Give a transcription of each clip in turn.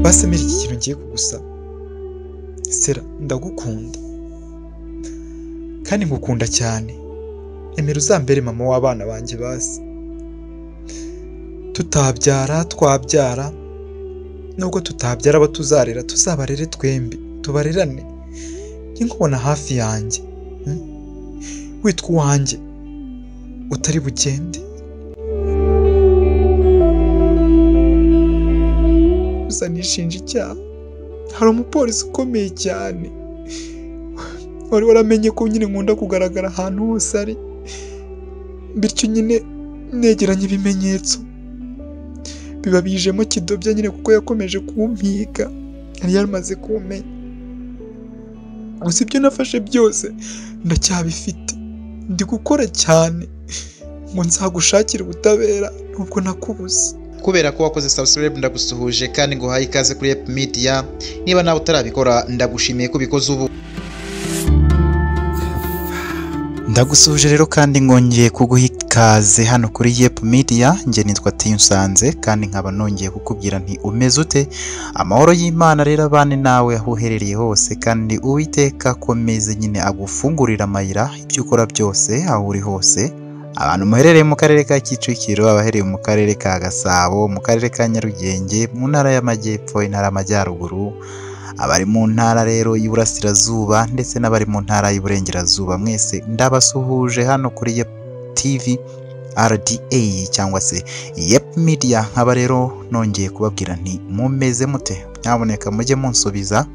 basemera iki kintu ngiye kugusaba. Sera, ndagukunda kandi ngukunda cyane. Emera uzambere mama w'abana banjye basi. Tutabyara twabyara, nubwo tutabyara abo tuzarera tuzabarere twembi, tubarerane. Njye nkubona hafi yanjye, witwa uwanjye, utari bugende. Gusa nishinja icyaha. Hari umupolisi ukomeye cyane wari waramenye ko nyine nkunda kugaragara ahantu hose ari, bityo nyine negeranye ibimenyetso biba bijemo kidobya nyine, kuko yakomeje kumpiga, yari yamaze kumenya. Gusa ibyo nafashe byose ndacyabifite, ndi gukora cyane ngo nzagushakire ubutabera nubwo nakubuze. Kubera ko wakoze subscribe ndagusuhuje kandi ngo haye ikaze kuri Yep Media. Niba nawe utarabikora ndagushimiye ko bikoze ubu. Ndagusuhuje rero kandi ngongeye kuguha ikaze hano kuri Yep Media. Nge nitwa Tiyunsanze kandi nkaba nongeye kukubwira nti umeze ute. Amahoro y'Imana rero abane nawe aho uherereye hose, kandi Uwiteka akomeze nyine agufungurira amayira ibyo ukora byose aho uri hose. Abantu muherereye mu karere ka Kicukiro, abahereye mu karere ka Gasabo, mu karere ka Nyarugenge, mu ntara y'Amajyepfo, intara y'Amajyaruguru, abari mu ntara rero y'Iburasirazuba ndetse n'abari mu ntara y'Iburengerazuba, mwese ndabasuhuje hano kuri Yep TV RDA cyangwa se Yep Media. Nkaba rero nongeye kubabwira nti mumeze mute. Nyaboneka mujye munsubiza,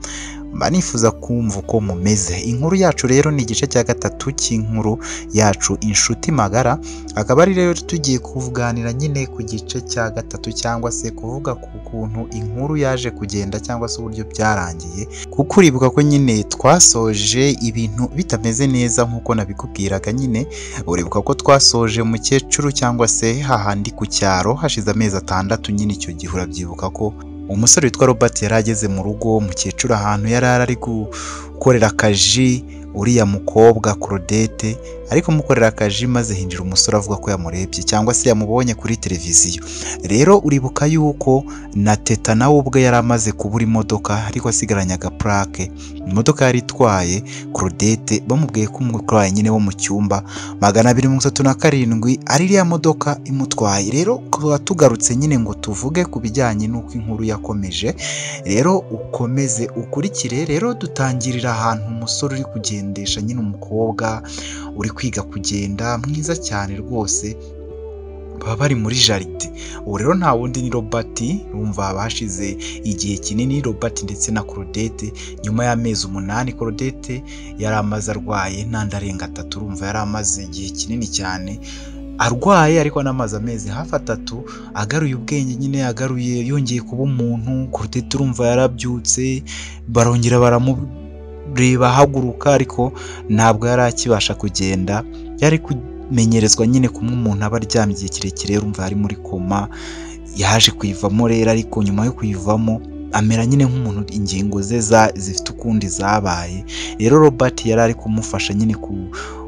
mba nifuza kumva uko mumeze. Inkuru yacu rero ni igice cya gatatu cy'inkuru yacu Inshuti Magara. Akaba ari rero tugiye kuvuganira nyine ku gice cya gatatu, cyangwa se kuvuga ku kuntu inkuru yaje kugenda cyangwa se uburyo byarangiye, kuko uribuka ko nyine twasoje ibintu bitameze neza nk'uko nabikubwiraga. Nyine uribuka ko twasoje umukecuru cyangwa se hahandi ku cyaro hashize amezi 6. Nyine icyo gihe urabyibuka ko umusore witwa Robert yari ageze mu rugo, umukecuru ahantu yari ari gukorera akaji uriya mukobwa Claudette, ariko mukorera akaji maze hinjira umusore avuga ko yamurebye cyangwa se yamubonye kuri televiziyo. Rero uribuka yuko na Teta nawe ubwe yari amaze kubura imodoka, ariko asigaranye agaplaque. Imodoka yari itwaye Claudette bamubwiye ko umutwaye nyine wo mu cyumba 237 ari iriya modoka imutwaye. Rero tugarutse nyine ngo tuvuge ku bijyanye n'uko inkuru yakomeje. Rero ukomeze ukurikire. Rero dutangirira ahantu umusore uri kugendesha nyine umukobwa uri kwiga kugenda mwiza cyane rwose, baba bari muri jaride. Ubu rero nta wundi ni Robert. Urumva bashize igihe kinini Robert ndetse na Claudette, nyuma y'amezi 8 Claudette yari amaze arwaye n'andi arenga 3. Urumva yari amaze igihe kinini cyane arwaye, ariko n'amaze amezi hafi 3 agaruye ubwenge, nyine agaruye yongeye kuba umuntu. Claudette urumva yarabyutse, barongera baramureba ahaguruka, ariko ntabwo yari akibasha kugenda. Yari kumenyerezwa nyine kumwe umuntu aba aryamye igihe kirekire. Urumva yari muri koma, yaje kuyivamo rero, ariko nyuma yo kuyivamo amera nyine nk'umuntu ingingo ze zifite ukundi zabaye. Rero Robert yari ari kumufasha nyine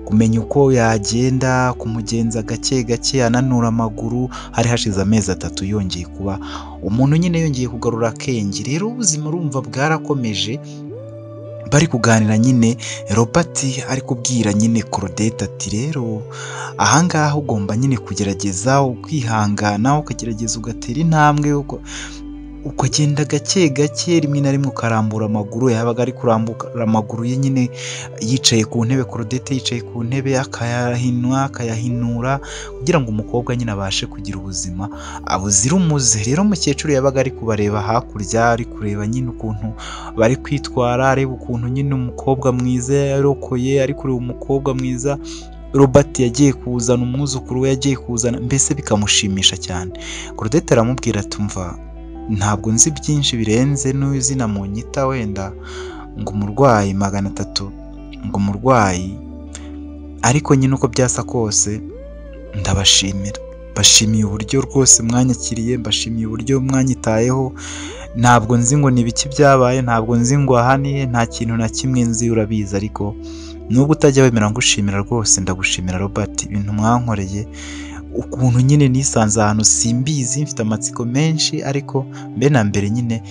kumenya uko yagenda, kumugenza gake gake, ananura amaguru. Hari hashize amezi 3 yongeye kuba umuntu nyine, yongeye kugarura akenge. Rero ubuzima urumva bwarakomeje, bari kuganira nyine. Robert ari kubwira nyine Claudette ati rero ahangaha ugomba nyine kugerageza ukwihangana, ukagerageza ugatera intambwe, ukagenda gake gake, rimwe na rimwe ukarambura amaguru. Yabaga ari kurambura amaguru ye nyine yicaye ku ntebe, Claudette yicaye ku ntebe, akayahinura kugira ngo umukobwa nyine abashe kugira ubuzima abuzira umuze. Rero umukecuru yabaga ari kubareba hakurya, ari kureba nyine ukuntu bari kwitwara, areba ukuntu nyine umukobwa mwiza yarokoye, ari kureba umukobwa mwiza Robert yagiye kuzana, umwuzukuru we yagiye kuzana, mbese bikamushimisha cyane. Claudette aramubwira ati umva, ntabwo nzi byinshi birenze n'izina munyita, wenda ngo umurwayi 300, ngo umurwayi, ariko nyine uko byasa kose ndabashimira. Bashimiye uburyo rwose mwanyakiriye, mbashimiye uburyo mwanyitayeho. Ntabwo nzi ngo ni biki byabaye, ntabwo nzi ngo ahaniye, nta kintu na kimwe nzi, urabizi. Ariko nubwo utajya wemera ngushimira rwose, ndagushimira Robert, ibintu mwankoreye, ukuntu nyine nisanze ahantu simbizi, mfite amatsiko menshi, ariko mbe na mbere nyine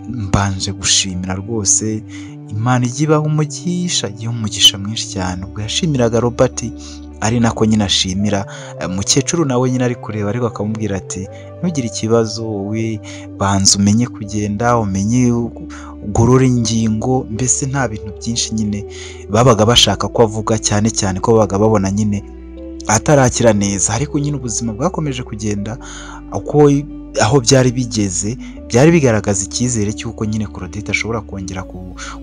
mbanje gushimira rwose Imana ijya ibaha umugisha mwinshi cyane. Ubwo yashimiraga Robert ari nako nyine ashimira mukecuru nawe nyine ari kureba, ariko akamubwira ati ntugire ikibazo wowe banza umenye kugenda, umenye ugorora ingingo, mbese nta bintu byinshi nyine babaga bashaka ko avuga, cyane cyane ko babaga babona nyine atarakira neza. Ariko nyine ubuzima bwakomeje kugenda uko aho byari bigeze, byari bigaragaza icyizere cy'uko nyine Claudette ashobora kongera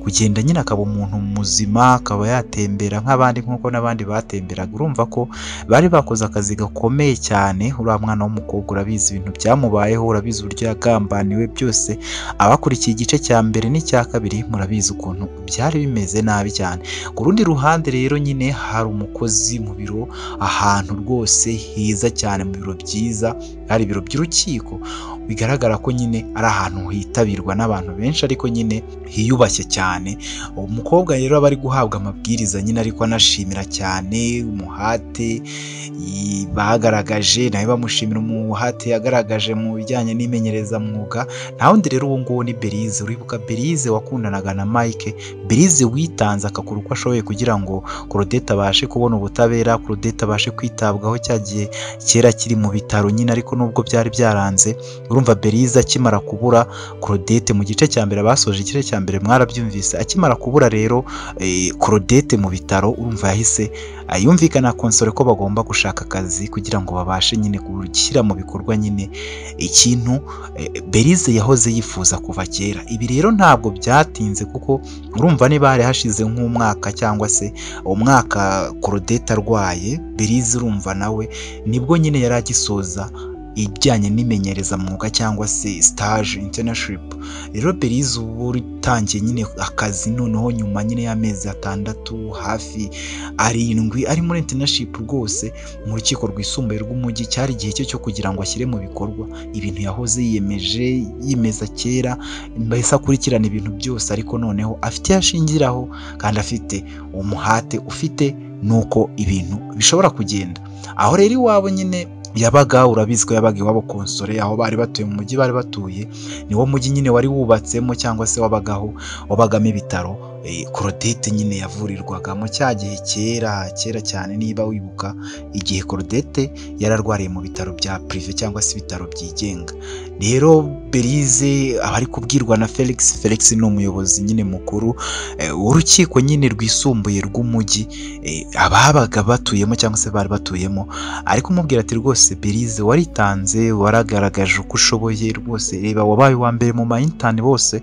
kugenda nyine akaba umuntu muzima, akaba yatembera nk'abandi nk'uko n'abandi batemberaga. Urumva ko bari bakoze akazi gakomeye cyane. Uriya mwana w'umukobwa urabizi ibintu byamubayeho, urabizi uburyo yagambaniwe byose. Abakurikiye igice cya mbere n'icya kabiri murabizi ukuntu byari bimeze nabi cyane. Ku rundi ruhande rero nyine hari umukozi mu biro, ahantu rwose heza cyane, mu biro byiza, hari ibiro by'urukiko, bigaragara ko nyine ari ahantu hitabirwa n'abantu benshi, ariko nyine hiyubashye cyane. Umukobwa rero aba ari guhabwa amabwiriza nyine, ariko anashimira cyane umuhate bagaragaje, nawe bamushimira umuhate yagaragaje mu bijyanye n'imenyerezamwuga. Nta wundi rero uwo nguwo ni Belize. Uribuka Belize wakundanaga na Mike, Belize witanze akakora uko ashoboye kugira ngo Claudette abashe kubona ubutabera, Claudette abashe kwitabwaho cyagiye kera kiri mu bitaro nyine, ariko nubwo byari byaranze. Urumva Belize akimara kubura Claudette mu gice cya mbere, basoje igice cya mbere mwarabyumvise, akimara kubura rero Claudette mu bitaro, urumva yahise yumvikana Console ko bagomba gushaka akazi kugira ngo babashe nyine gushyira mu bikorwa nyine ikintu Belize yahoze yifuza kuva kera. Ibi rero ntabwo byatinze, kuko urumva niba hari hashize nk'umwaka cyangwa se umwaka Claudette arwaye, Belize urumva nawe nibwo nyine yari agisoza ibijyanye n'imenyerezamwuga cyangwa se stage internship. Rero Belize ubu utangiye nyine akazi noneho nyuma nyine y'amezi 6 hafi 7 ari muri internship rwose mu rukiko rwisumbuye rw'umujyi. Cyari igihe cyo kugira ngo ashyire mu bikorwa ibintu yahoze yimeza kera, mbese akurikirana ibintu byose, ariko noneho afite yashingiraho kandi afite umuhate ufite nuko ibintu bishobora kugenda. Aho rero iwabo nyine yabaga, urabizi ko yabaga iwabo Console, aho bari batuye mu mujyi bari batuye, niwo mujyi nyine wari wubatsemo cyangwa se wabagamo ibitaro Claudette nyine yavurirwagamo cya gihe kera cyane. Niba wibuka igihe Claudette yararwariye mu bitaro bya prive cyangwa se ibitaro byigenga. Rero Belize abari kubwirwa na Felix ni umuyobozi nyine mukuru w'urukiko nyine rwisumbuye rw'umujyi, ababaga batuyemo cyangwa se bari batuyemo, ariko umubwira ati rwose Belize waritanze, waragaragaje uko ushoboye rwose, reba wabaye wa mbere mu intern bose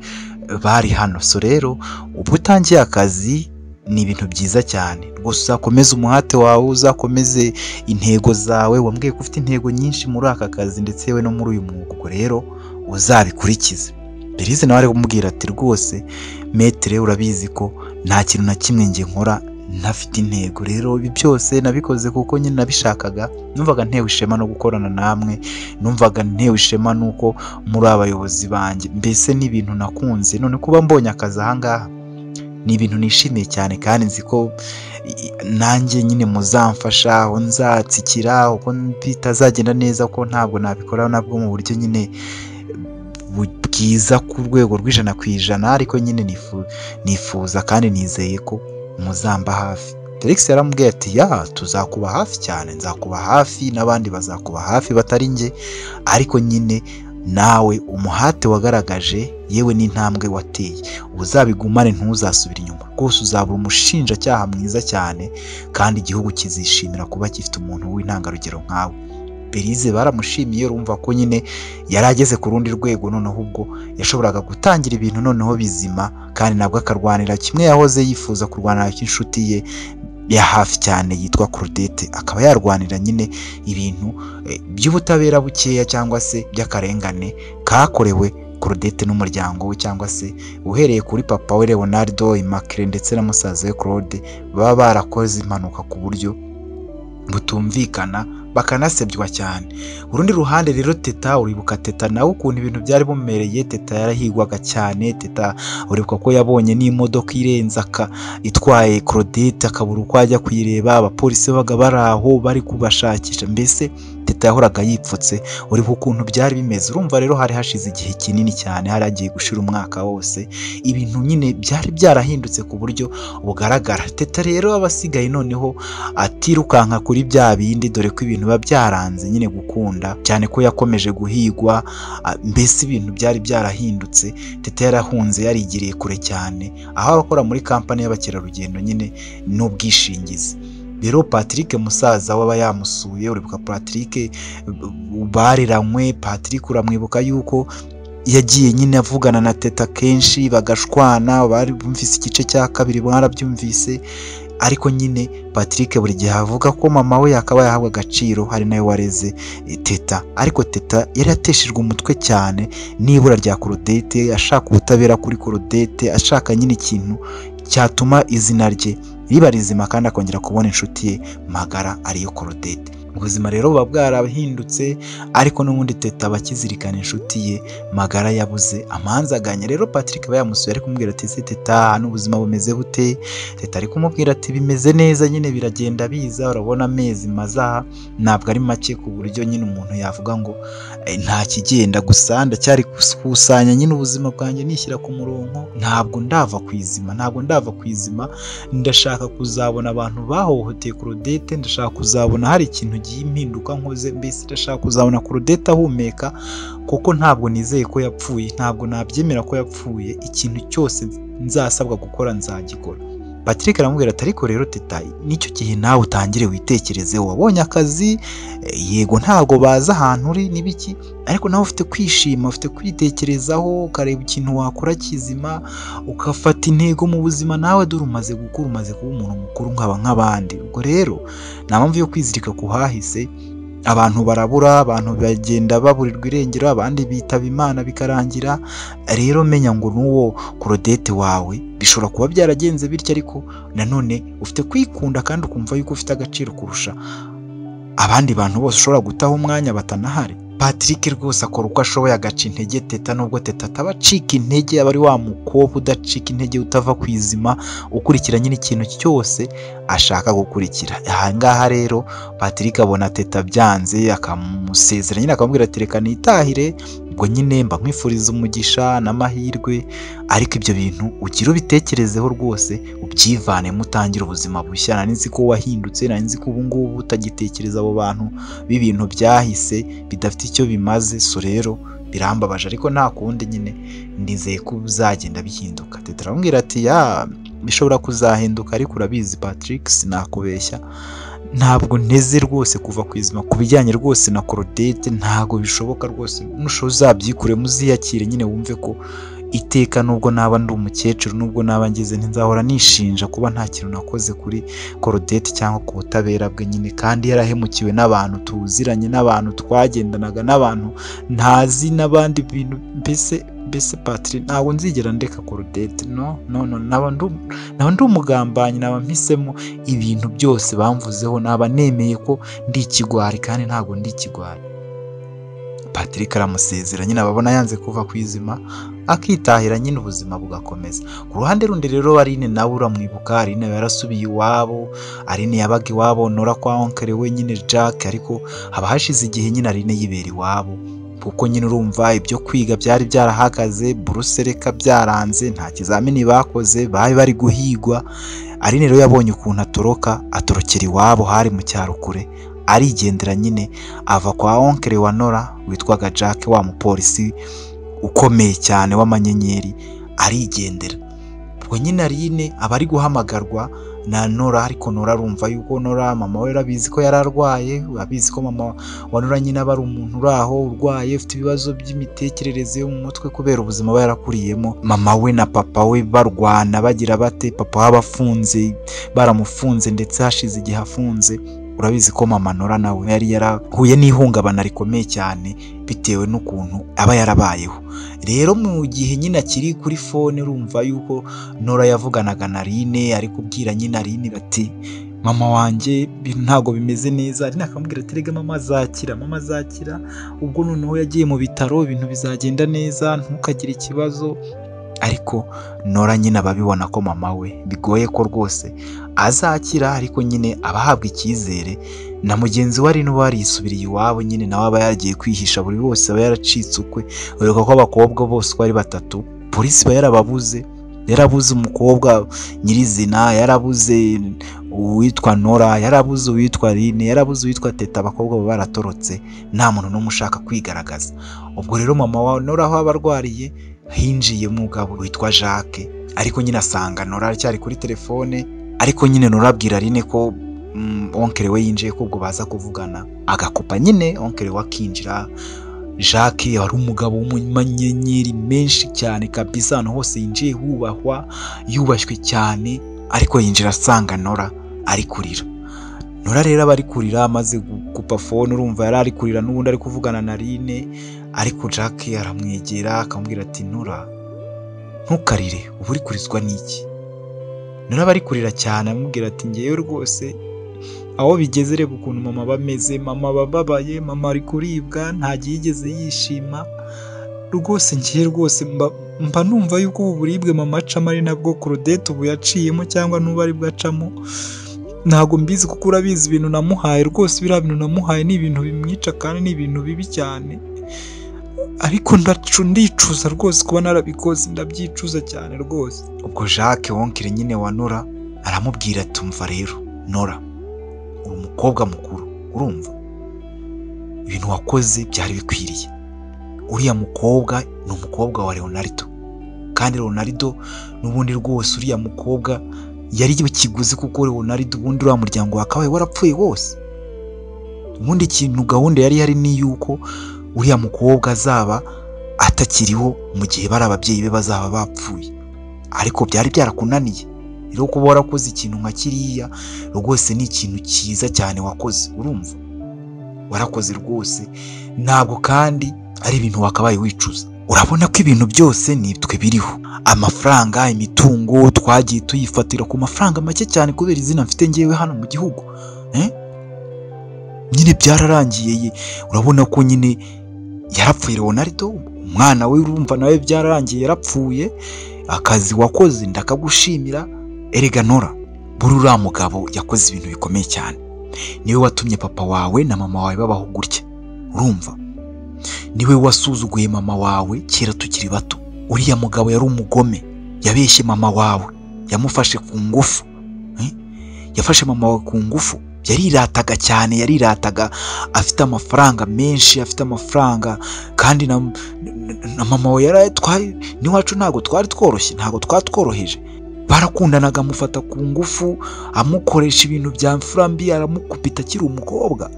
bari hano. So rero ubwo utangiye akazi ni ibintu byiza cyane rwose, uzakomeze umuhate wawe, uzakomeze intego zawe. Wambwiye ko ufite intego nyinshi muri aka kazi ndetse yewe no muri uyu mwuga, ubwo rero uzabikurikize. Belize nawe ari kumubwira ati rwose metere, urabizi ko nta kintu na kimwe njye nkora ntafite intego. Rero ibi byose nabikoze kuko nyine nabishakaga, numvaga ntewe ishema no gukorana namwe, numvaga ntewe ishema nuko muri abayobozi banjye, mbese n'ibintu nakunze. None kuba mbonye akazi ahangaha ni ibintu nishimiye cyane, kandi nzi ko nanjye nyine muzamfasha, aho nzatsikira, uko bitazagenda neza ko ntabwo nabikora nabwo mu buryo nyine bwiza ku rwego rw'100%, ariko nyine nifuza kandi nizeye ko muzamba hafi. Felix yaramubwiye ati tuzakuba hafi cyane, nzakuba hafi, n'abandi bazakuba hafi batari njye, ariko nyine nawe umuhate wagaragaje yewe n'intambwe wateye uzabigumane, ntuzasubira inyuma rwose, uzaba umushinjacyaha mwiza cyane, kandi igihugu kizishimira kuba gifite umuntu w'intangarugero nkawe. Belize baramushimiye, urumva ko nyine yari ageze ku rundi rwego, noneho ubwo yashoboraga gutangira ibintu noneho bizima, kandi nabwo akarwanira kimwe yahoze yifuza kurwanira cy'inshuti ye ya hafi cyane yitwa Claudette, akaba yarwanira nyine ibintu by'ubutabera bukeya cyangwa se by'akarengane kakorewe Claudette n'umuryango we, cyangwa se uhereye kuri papa we Leonardo, Immaculée ndetse na musaza we Claude, baba barakoze impanuka ku buryo butumvikana bakanasebywa cyane. Urundi ruhande rero Teta, uribuka Teta nawe ukuntu ibintu byari bumereye. Teta yarahigwaga cyane. Teta uribuka ko yabonye n'imodoka irenza itwaye Claudette, akabura uko ajya kuyireba, abapolisi babaga bari aho bari kubashakisha. Mbese Teta yahoraga yipfutse, uriho ukuntu byari bimeze. Urumva rero hari hashize igihe kinini cyane, hari hagiye gushira umwaka wose, ibintu nyine byari byarahindutse ku buryo bugaragara. Teta rero abasigaye noneho atirukanka kuri bya bindi, dore ko ibintu biba byaranze nyine gukunda cyane, ko yakomeje guhigwa, mbese ibintu byari byarahindutse. Teta yarahunze, yarigiriye kure cyane, aho abakora muri kampani y'abakerarugendo nyine n'ubwishingizi. Rero Patrick musaza we aba yamusuye, uribuka Patrick bariranywe. Patrick uramwibuka yuko yagiye nyine avugana na Teta kenshi bagashwana, bari bumvise igice cya kabiri barabyumvise, ariko nyine Patrick buri gihe avuga ko mama we yakaba yahabwa agaciro, hari nawe wareze Teta. Ariko Teta yari yateshejwe umutwe cyane n'ibura rya Claudette, ashaka ubutabera kuri Claudette, ashaka nyine ikintu cyatuma izina rye riba rizima kandi akongera kubona inshuti ye magara ariyo Claudette. Ubuzima rero buba bwarahindutse, ariko n'ubundi Teta aba akizirikana inshuti ye magara yabuze amanzaganya. Rero Patrick aba yamusuye ari kumubwira ati ese Teta n'ubuzima bumeze bute? Teta ari kumubwira ati bimeze neza nyine, biragenda biza, urabona amezi mazaha ntabwo ari make ku buryo nyine umuntu yavuga ngo nta kigenda, gusa ndacyari kusanya nyine ubuzima bwanjye nishyira ku murongo, ntabwo ndava ku izima, ndashaka kuzabona abantu bahohoteye Claudette, ndashaka kuzabona hari ikintu impinduka nkoze, mbese ndashaka kuzabona Claudette ahumeka, kuko ntabwo nizeye ko yapfuye, ntabwo nabyemera ko yapfuye, ikintu cyose nzasabwa gukora nzagikora. Patrick aramubwira ati ariko rero Teta, nicyo gihe nawe utangire witekerezeho, wabonye akazi, yego ntabwo baza ahantu uri n'ibiki, ariko nawe ufite kwishima, ufite kwitekerezaho, ukareba ikintu wakora kizima, ukafata intego mu buzima. Nawe dore umaze gukura, umaze kuba umuntu mukuru nk'abandi. Ubwo rero nta mpamvu yo kwizirika ku hahise. Abantu barabura, abantu bagenda baburirwa irengero, abandi bitaba Imana bikarangira. Rero menya ngo n'uwo Claudette wawe bishobora kuba byaragenze bityo, ariko nanone ufite kwikunda kandi ukumva yuko ufite agaciro kurusha abandi bantu bose ushobora gutaha umwanya batanahari. Patrick rwose akora uko ashoboye agaca intege Teta, nubwo Teta ataba acika intege, aba ari wa mukobwa udacika intege, utava ku izima, ukurikira nyine ikintu cyose ashaka gukurikira. Aha ngaha rero Patrick abona Teta byanze, akamusezera nyine akamubwira ati reka nitahire, ubwo nyine mba nkwifuriza umugisha n'amahirwe, ariko ibyo bintu ugira ubitekerezeho rwose, ubyivanemo, utangire ubuzima bushya. Nari nzi ko wahindutse, nari nzi ko ubu ngubu utagitekereza abo bantu b'ibintu byahise bidafite icyo bimaze, so rero birambabaje, ariko nta kundi nyine ndizeye ko bizagenda bihinduka. Teta aramubwira ati bishobora kuzahinduka, ariko urabizi Patrick, sinakubeshya, ntabwo nteze rwose kuva ku izima ku bijyanye rwose na Claudette, ntabwo bishoboka rwose. Nushoboza uzabyikure, muziyakire nyine, wumve ko iteka nubwo naba ndi umukecuru, nubwo naba ngeze, ntizahora nishinja kuba nta kintu nakoze kuri Claudette cyangwa ku butabera bwe nyine, kandi yarahemukiwe n'abantu tuziranye, n'abantu twagendanaga, n'abantu ntazi, n'abandi bintu. Mbese Patrick, ntabwo nzigera ndeka Claudette, no, naba ndi umugambanyi, naba mpisemo ibintu byose bamvuzeho, naba nemeye ko ndi ikigwari, kandi ntabwo ndi ikigwari. Patrick aramusezera nyine, ababona yanze kuva ku izima, akitahira nyine, ubuzima bugakomeza. Ku ruhande rundi rero Aline nawe uramwibuka, Aline yarasubiye iwabo, Aline yabaga iwabo Nora kwa onkere we nyine Jack, ariko haba hashize igihe nyine Aline yibera iwabo, kuko nyine urumva ibyo kwiga byari byarahagaze, buruse reka byaranze, nta kizamini bakoze, bari guhigwa. Aline rero yabonye ukuntu atorokera iwabo, hari mu cyaro kure, arigendera nyine, ava kwa onkere wa Nora witwaga Jack, wa mupolisi ukomeye cyane w'amanyenyeri, arigendera. Ubwo nyine Aline aba ari guhamagarwa na Nora, ariko Nora arumva yuko mama we arabizi ko yararwaye, abizi ko mama wa Nora nyine aba ari umuntu uraho urwaye, ufite ibibazo by'imitekerereze yo mu mutwe kubera ubuzima aba yarakuriyemo. Mama we na papa we barwana, bagira bate, papa waba afunze, baramufunze ndetse hashize igihe afunze. Urabizi ko mama Nora nawe yari yarahuye n'ihungabana rikomeye cyane bitewe n'ukuntu aba yarabayeho. Rero mu gihe nyine akiri kuri fone, urumva yuko Nora yavuganaga na Aline, ari kubwira nyine Aline bati mama wanjye ntabwo bimeze neza. Aline akamubwira ati rega mama azakira, ubwo noneho yagiye mu bitaro, ibintu bizagenda neza, ntukagire ikibazo. Ariko Nora nyine ababibona ko mama we bigoye ko rwose azakira, ariko nyine abahabwa icyizere na mugenzi we ari n'uwo yarisubiriye iwabo nyine nawe aba yagiye kwihisha, buri wose aba yaracitse ukwe. Ureka ko abakobwa bose uko ari batatu polisi iba yarababuze, yarabuze umukobwa nyirizina, yarabuze uwitwa Nora, yarabuze uwitwa Rine, yarabuze uwitwa Teta. Abakobwa baba baratorotse nta muntu n'umwe ushaka kwigaragaza. Ubwo rero mama wa Nora aho abarwariye hinjiye umugabo witwa Jacques, ariko nyine asanga Nora aracyari kuri telefone, ariko nyine Nora abwira Rine ko onkere we yinjiye ko ubwo baza kuvugana, agakupa nyine onkere we akinjira. Jacques wari umugabo w'umunyenyeri menshi cyane kabisa, ahantu hose yinjiye hubahwa, yubashywe cyane, ariko yinjira asanga Nora ari kurira. Nora rero aba ari kurira amaze gukupa fone, urumva yari ari kurira n'ubundi ari kuvugana na Rine, ariko Jacques aramwegera akamubwira ati Nora ntukarire, ubu uri kurizwa n'iki? Nora aba ari kurira cyane amubwira ati ngewe rwose aho bigeze reba ukuntu mama bameze, mama bababaye, mama ari kuribwa, ntagiye yigeze yishima rwose. Ngiye rwose mba numva yuko ubu buribwe mama acamo ari nabwo Claudette ubu yaciyemo, cyangwa n'ubu ari bwacamo, ntabwo mbizi kuko urabizi ibintu namuhaye rwose, biriya bintu namuhaye ni ibintu bimwica kandi ni ibintu bibi cyane, ariko ndicuza rwose kuba narabikoze, ndabyicuza cyane rwose. Ubwo Jacques wonkere nyine wa Nora aramubwira ati umva rero Nora, uri umukobwa mukuru, urumva ibintu wakoze byari bikwiriye. Uriya mukobwa ni umukobwa wa Leonardo, kandi Leonardo n'ubundi rwose uriya mukobwa yari ikiguzi, kuko Leonardo ubundi uriya muryango wakabaye warapfuye wose. Ubundi ikintu gahunda yari hari ni yuko uriya mukobwa azaba atakiriho mu gihe bari ababyeyi be bazaba bapfuye, ariko byari byarakunaniye. Rero kuba warakoze ikintu nka kiriya rwose ni ikintu cyiza cyane wakoze, urumva warakoze rwose, ntabwo kandi ari ibintu wakabaye wicuza. Urabona ko ibintu byose nitwe biriho, amafaranga, imitungo twagiye tuyifatira ku mafaranga make cyane kubera izina mfite ngewe hano mu gihugu, nyine byararangiye. Urabona ko nyine yarapfuye Leonardo, umwana we urumva nawe byararangiye yarapfuye. Akazi wakoze ndakagushimira. Erega Nora, buri uriya mugabo yakoze ibintu bikomeye cyane, niwe watumye papa wawe na mama wawe babaho gutya, urumva niwe wasuzuguye mama wawe kera tukiri bato. Uriya mugabo yari umugome, yabeshye mama wawe, yamufashe ku ngufu, yafashe mama wawe ku ngufu, yarirataga cyane, yarirataga afite amafaranga menshi, afite amafaranga, kandi na mama wawe yaratwaye n'iwacu ntabwo twari tworoshye, ntabwo twatworoheje, barakundanaga, amufata ku ngufu, amukoresha ibintu bya mfura mbi, aramukubita akiri umukobwa.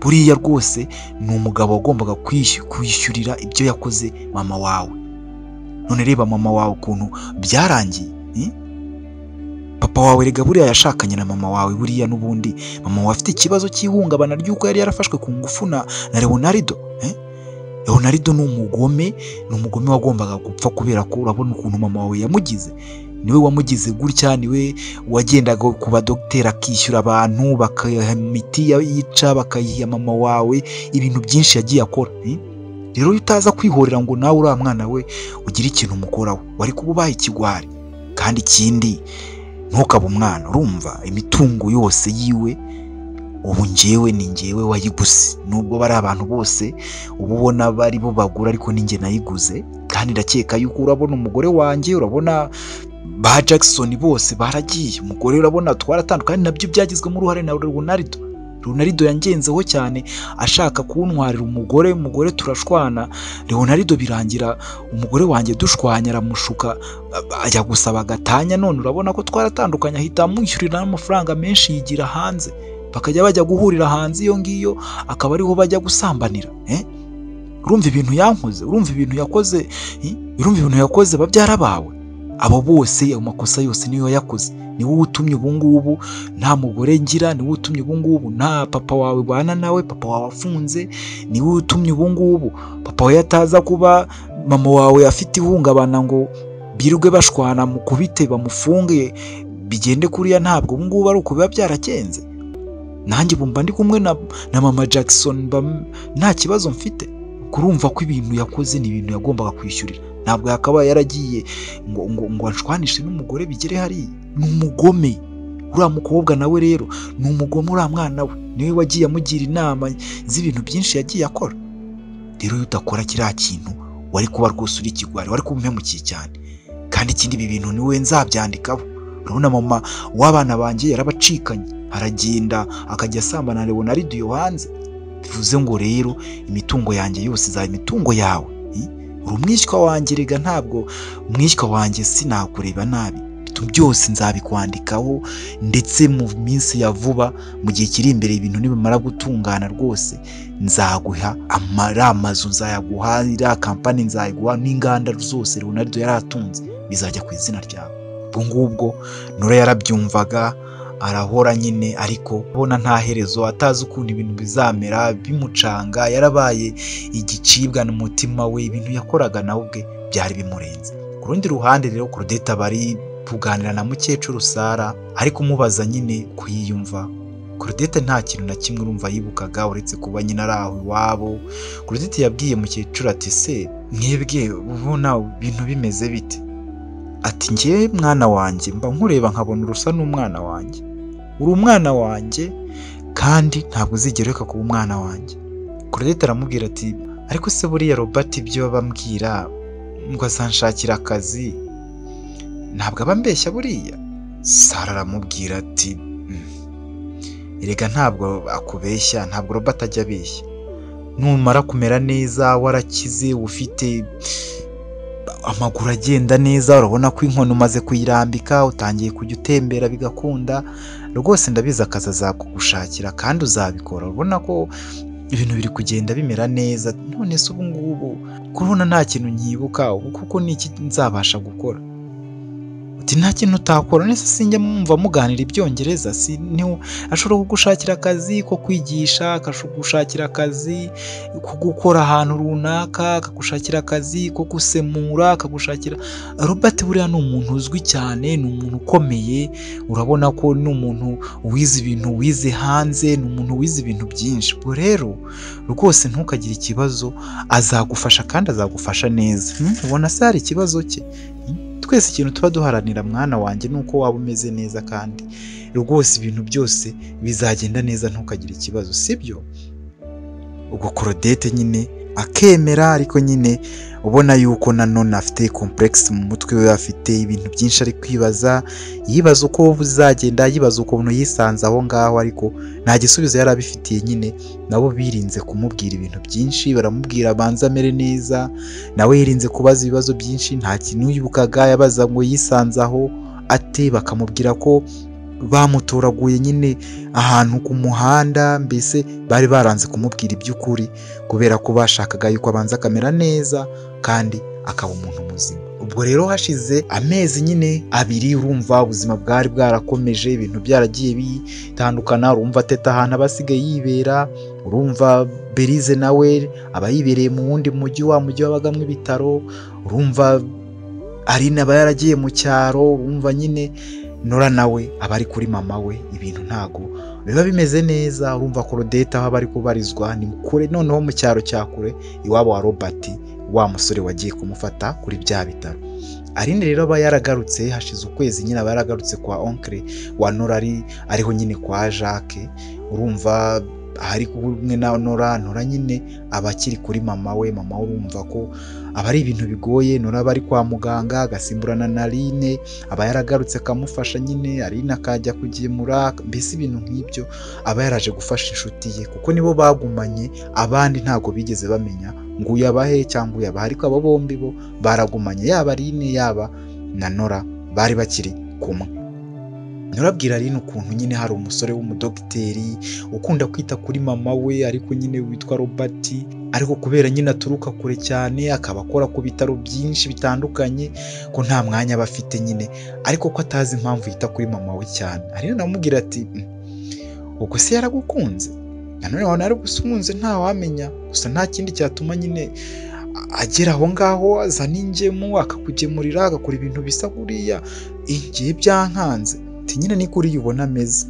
Buriya rwose ni umugabo wagombaga kwishyurira ibyo yakoze mama wawe. None reba mama wawe ukuntu byarangiye. Papa wawe rega buriya yashakanye na mama wawe, buriya n'ubundi mama wawe afite ikibazo cy'ihungabana ry'uko yari yarafashwe ku ngufu na Leonardo. Leonardo ni umugome wagombaga gupfa, kubera ko urabona ukuntu mama wawe yamugize. Niwe wamugize gutya, niwe wagendaga ku badokiteri akishyura abantu, bakayaha imiti yica, bakayiha mama wawe, ibintu byinshi yagiye akora. Rero iyo utaza kwihorera ngo nawe uriya mwana we ugire ikintu umukoraho, wari kuba ubaye ikigwari. Kandi ikindi ntukaba umwana, urumva imitungo yose yiwe ubu njyewe ni njyewe wayiguze, nubwo bari abantu bose ubu ubona bari bo bagura, ariko ni njye nayiguze. Kandi ndakeka yuko urabona umugore wanjye, urabona ba Jackson bose baragiye, umugore urabona twaratandukanye, nabyo byagizwemo uruhare na Leonardo. Leonardo yangenzeho cyane ashaka kuntwarira umugore turashwana. Leonardo birangira umugore wanjye dushwanya, aramushuka ajya gusaba agatanya. None urabona ko twaratandukanye, ahita amwishyurira n'amafaranga menshi, yigira hanze, bakajya bajya guhurira hanze iyo ngiyo, akaba ariho bajya gusambanira. Urumva ibintu yankoze, urumva ibintu yakoze babyara bawe. Abo bose ayo makosa yose niyo yakoze. Ni wowe utumye ubu ngubu nta mugore ngira, ni wowe utumye ubu ngubu nta papa wawe bana nawe, papa wawe afunze, ni wowe utumye ubu ngubu papa wawe yataza kuba mama wawe afite ihungabana ngo birirwe bashwana, mukubite bamufunge bigende kuriya. Ntabwo ubu ngubu ari uko biba byaragenze. Nanjye bumva ndi kumwe na mama Jackson, nta kibazo mfite. Kurumva ko ibintu yakoze ni ibintu yagombaga kwishyurira, ntabwo yakabaye yaragiye ngo anshwanishe n'umugore bigere hariya. Ni umugome uriya mukobwa nawe rero ni umugome, uriya mwana we niwe wagiye amugira inama z'ibintu byinshi yagiye akora. Rero iyo udakora kiriya kintu wari kuba rwose uri ikigwari, wari kuba umpemukiye cyane. Kandi ikindi ibi bintu niwe nzabyandikaho. Urabona mama w'abana banjye yarabacikanye, aragenda akajya asambana na Leonardo yo hanze. Bivuze ngo rero imitungo yanjye yose izaba imitungo yawe. Uri umwishywa wanjye, rega ntabwo umwishywa wanjye sinakureba nabi. Byose nzabikwandikaho, ndetse mu minsi ya vuba, mu gihe kiri imbere ibintu nibimara gutungana rwose nzaguha amazu, nzayaguha, iriya kampani nzayiguha, n'inganda zose Leonardo yari atunze bizajya ku izina ryawe. Ubwo ngubwo Nora yarabyumvaga, arahora nyine, ariko ubona nta herezo, atazi ukuntu ibintu bizamera, bimucanga, yarabaye igicibwa n'umutima we. Ibintu yakoraga nawe ubwe byari bimurenze. Ku rundi ruhande rero Claudette bari kuganira na mukecuru Sara, ariko umubaza nyine kuyiyumva. Claudette nta kintu na kimwe urumva yibukaga uretse kuba nyine ari aho iwabo. Claudette yabwiye mukecuru ati se mwebwe ubona ibintu bimeze bite? Ati njye mwana wanjye mba nkureba nkabona urusa n'umwana wanjye, uri umwana wanjye kandi ntabwo uzigera ureka kuba umwana wanjye. Claudette aramubwira ati ariko se buriya Robert ibyo bambwira ngo azanshakira akazi ntabwo aba mbeshya buriya? Sara aramubwira ati erega ntabwo akubeshya, ntabwo Robert ajya abeshya. Numara kumera neza, warakize, ufite amaguru agenda neza, urabona ko inkono umaze kuyirambika, utangiye kujya utembera bigakunda, rwose ndabizi akazi azakugushakira kandi uzabikora. Urabona ko ibintu biri kugenda bimera neza. None se ubu ngubu kubona nta kintu nkibuka, kuko niki nzabasha gukora? Ati nta kintu utakora, nese sinjya mwumva muganira ibyongereza? Ashobora kugushakira akazi ko kwigisha, akagushakira akazi ko gukora ahantu runaka, akagushakira akazi ko gusemura, akagushakira. Robert buriya ni umuntu uzwi cyane, ni umuntu ukomeye, urabona ko ni umuntu wize ibintu, wize hanze, ni umuntu wize ibintu byinshi. Ubwo rero rwose ntukagire ikibazo, azagufasha kandi azagufasha neza. Ubona se hari ikibazo cye? Twese ikintu tuba duharanira mwana wanjye ni uko waba umeze neza, kandi rwose ibintu byose bizagenda neza, ntukagire ikibazo, sibyo? Ubwo Claudette nyine akemera, ariko nyine ubona yuko nanone afite complex mu mutwe we, afite ibintu byinshi ari kwibaza, yibaza uko bizagenda, yibaza ukuntu yisanze aho ngaho, ariko nta gisubizo yari abifitiye. Nyine nabo birinze kumubwira ibintu byinshi, baramubwira abanza amere neza, nawe yirinze kubaza ibibazo byinshi, nta kintu yibukaga, yabaza ngo yisanze aho ate, bakamubwira ko bamutoraguye nyine ahantu ku muhanda, mbese bari baranze kumubwira iby'ukuri kubera ko bashakaga yuko abanza akamera neza kandi akaba umuntu muzima. Ubwo rero hashize amezi nyine 2, urumva ubuzima bwari bwarakomeje, ibintu byaragiye bitandukana. Urumva Teta ahantu abasigaye yibera, urumva Berize nawe aba yibereye mu wundi mujyi, wa mujyi wabagamo ibitaro, urumva Aline aba yaragiye mu cyaro, urumva nyine Nora nawe aba ari kuri mama we. Ibintu ntago biba bimeze neza. Urumva Claudette aho bari kubarizwa ni kure, noneho mu cyaro cya kure iwabo wa Robert, wa musore wagiye kumufata kuri bya bitaro. Aline rero aba yaragarutse hashize ukwezi, nyine aba yaragarutse kwa oncle wa Nora, ariho nyine kwa Jacques. Urumva hari kumwe na Nora nyine aba akiri kuri mama we. Mama urumva ko aba ari ibintu bigoye. Nora bari kwa muganga, agasimburana na Aline, aba yaragarutse akamufasha nyine, Aline akajya kugemura, mbese ibintu nk'ibyo. Aba yaraje gufasha inshuti ye kuko nibo bagumanye, abandi ntago bigeze bamenya ngo uyabahe cyangwa uyabahe, ariko abo bombi bo baragumanye, yaba Aline yaba na Nora bari bakiri kumwe. Nurabwira Aline ukuntu nyine hari umusore w'umudogiteri ukunda kwita kuri mama we, ariko nyine witwa Robert, ariko kubera nyine aturuka kure cyane, akaba akora ku bitaro byinshi bitandukanye, ko nta mwanya aba afite nyine, ariko ko atazi impamvu yita kuri mama we cyane. Aline namubwira ati ubwo se yaragukunze? Nanone wana ari gusumunze nta wamenya, gusa nta kindi cyatuma nyine agera aho ngaho azana ingemu akakugemurira, agakora ibintu bisa kuriya. Igihe byankanze nyine ni kuriya ubona ameze,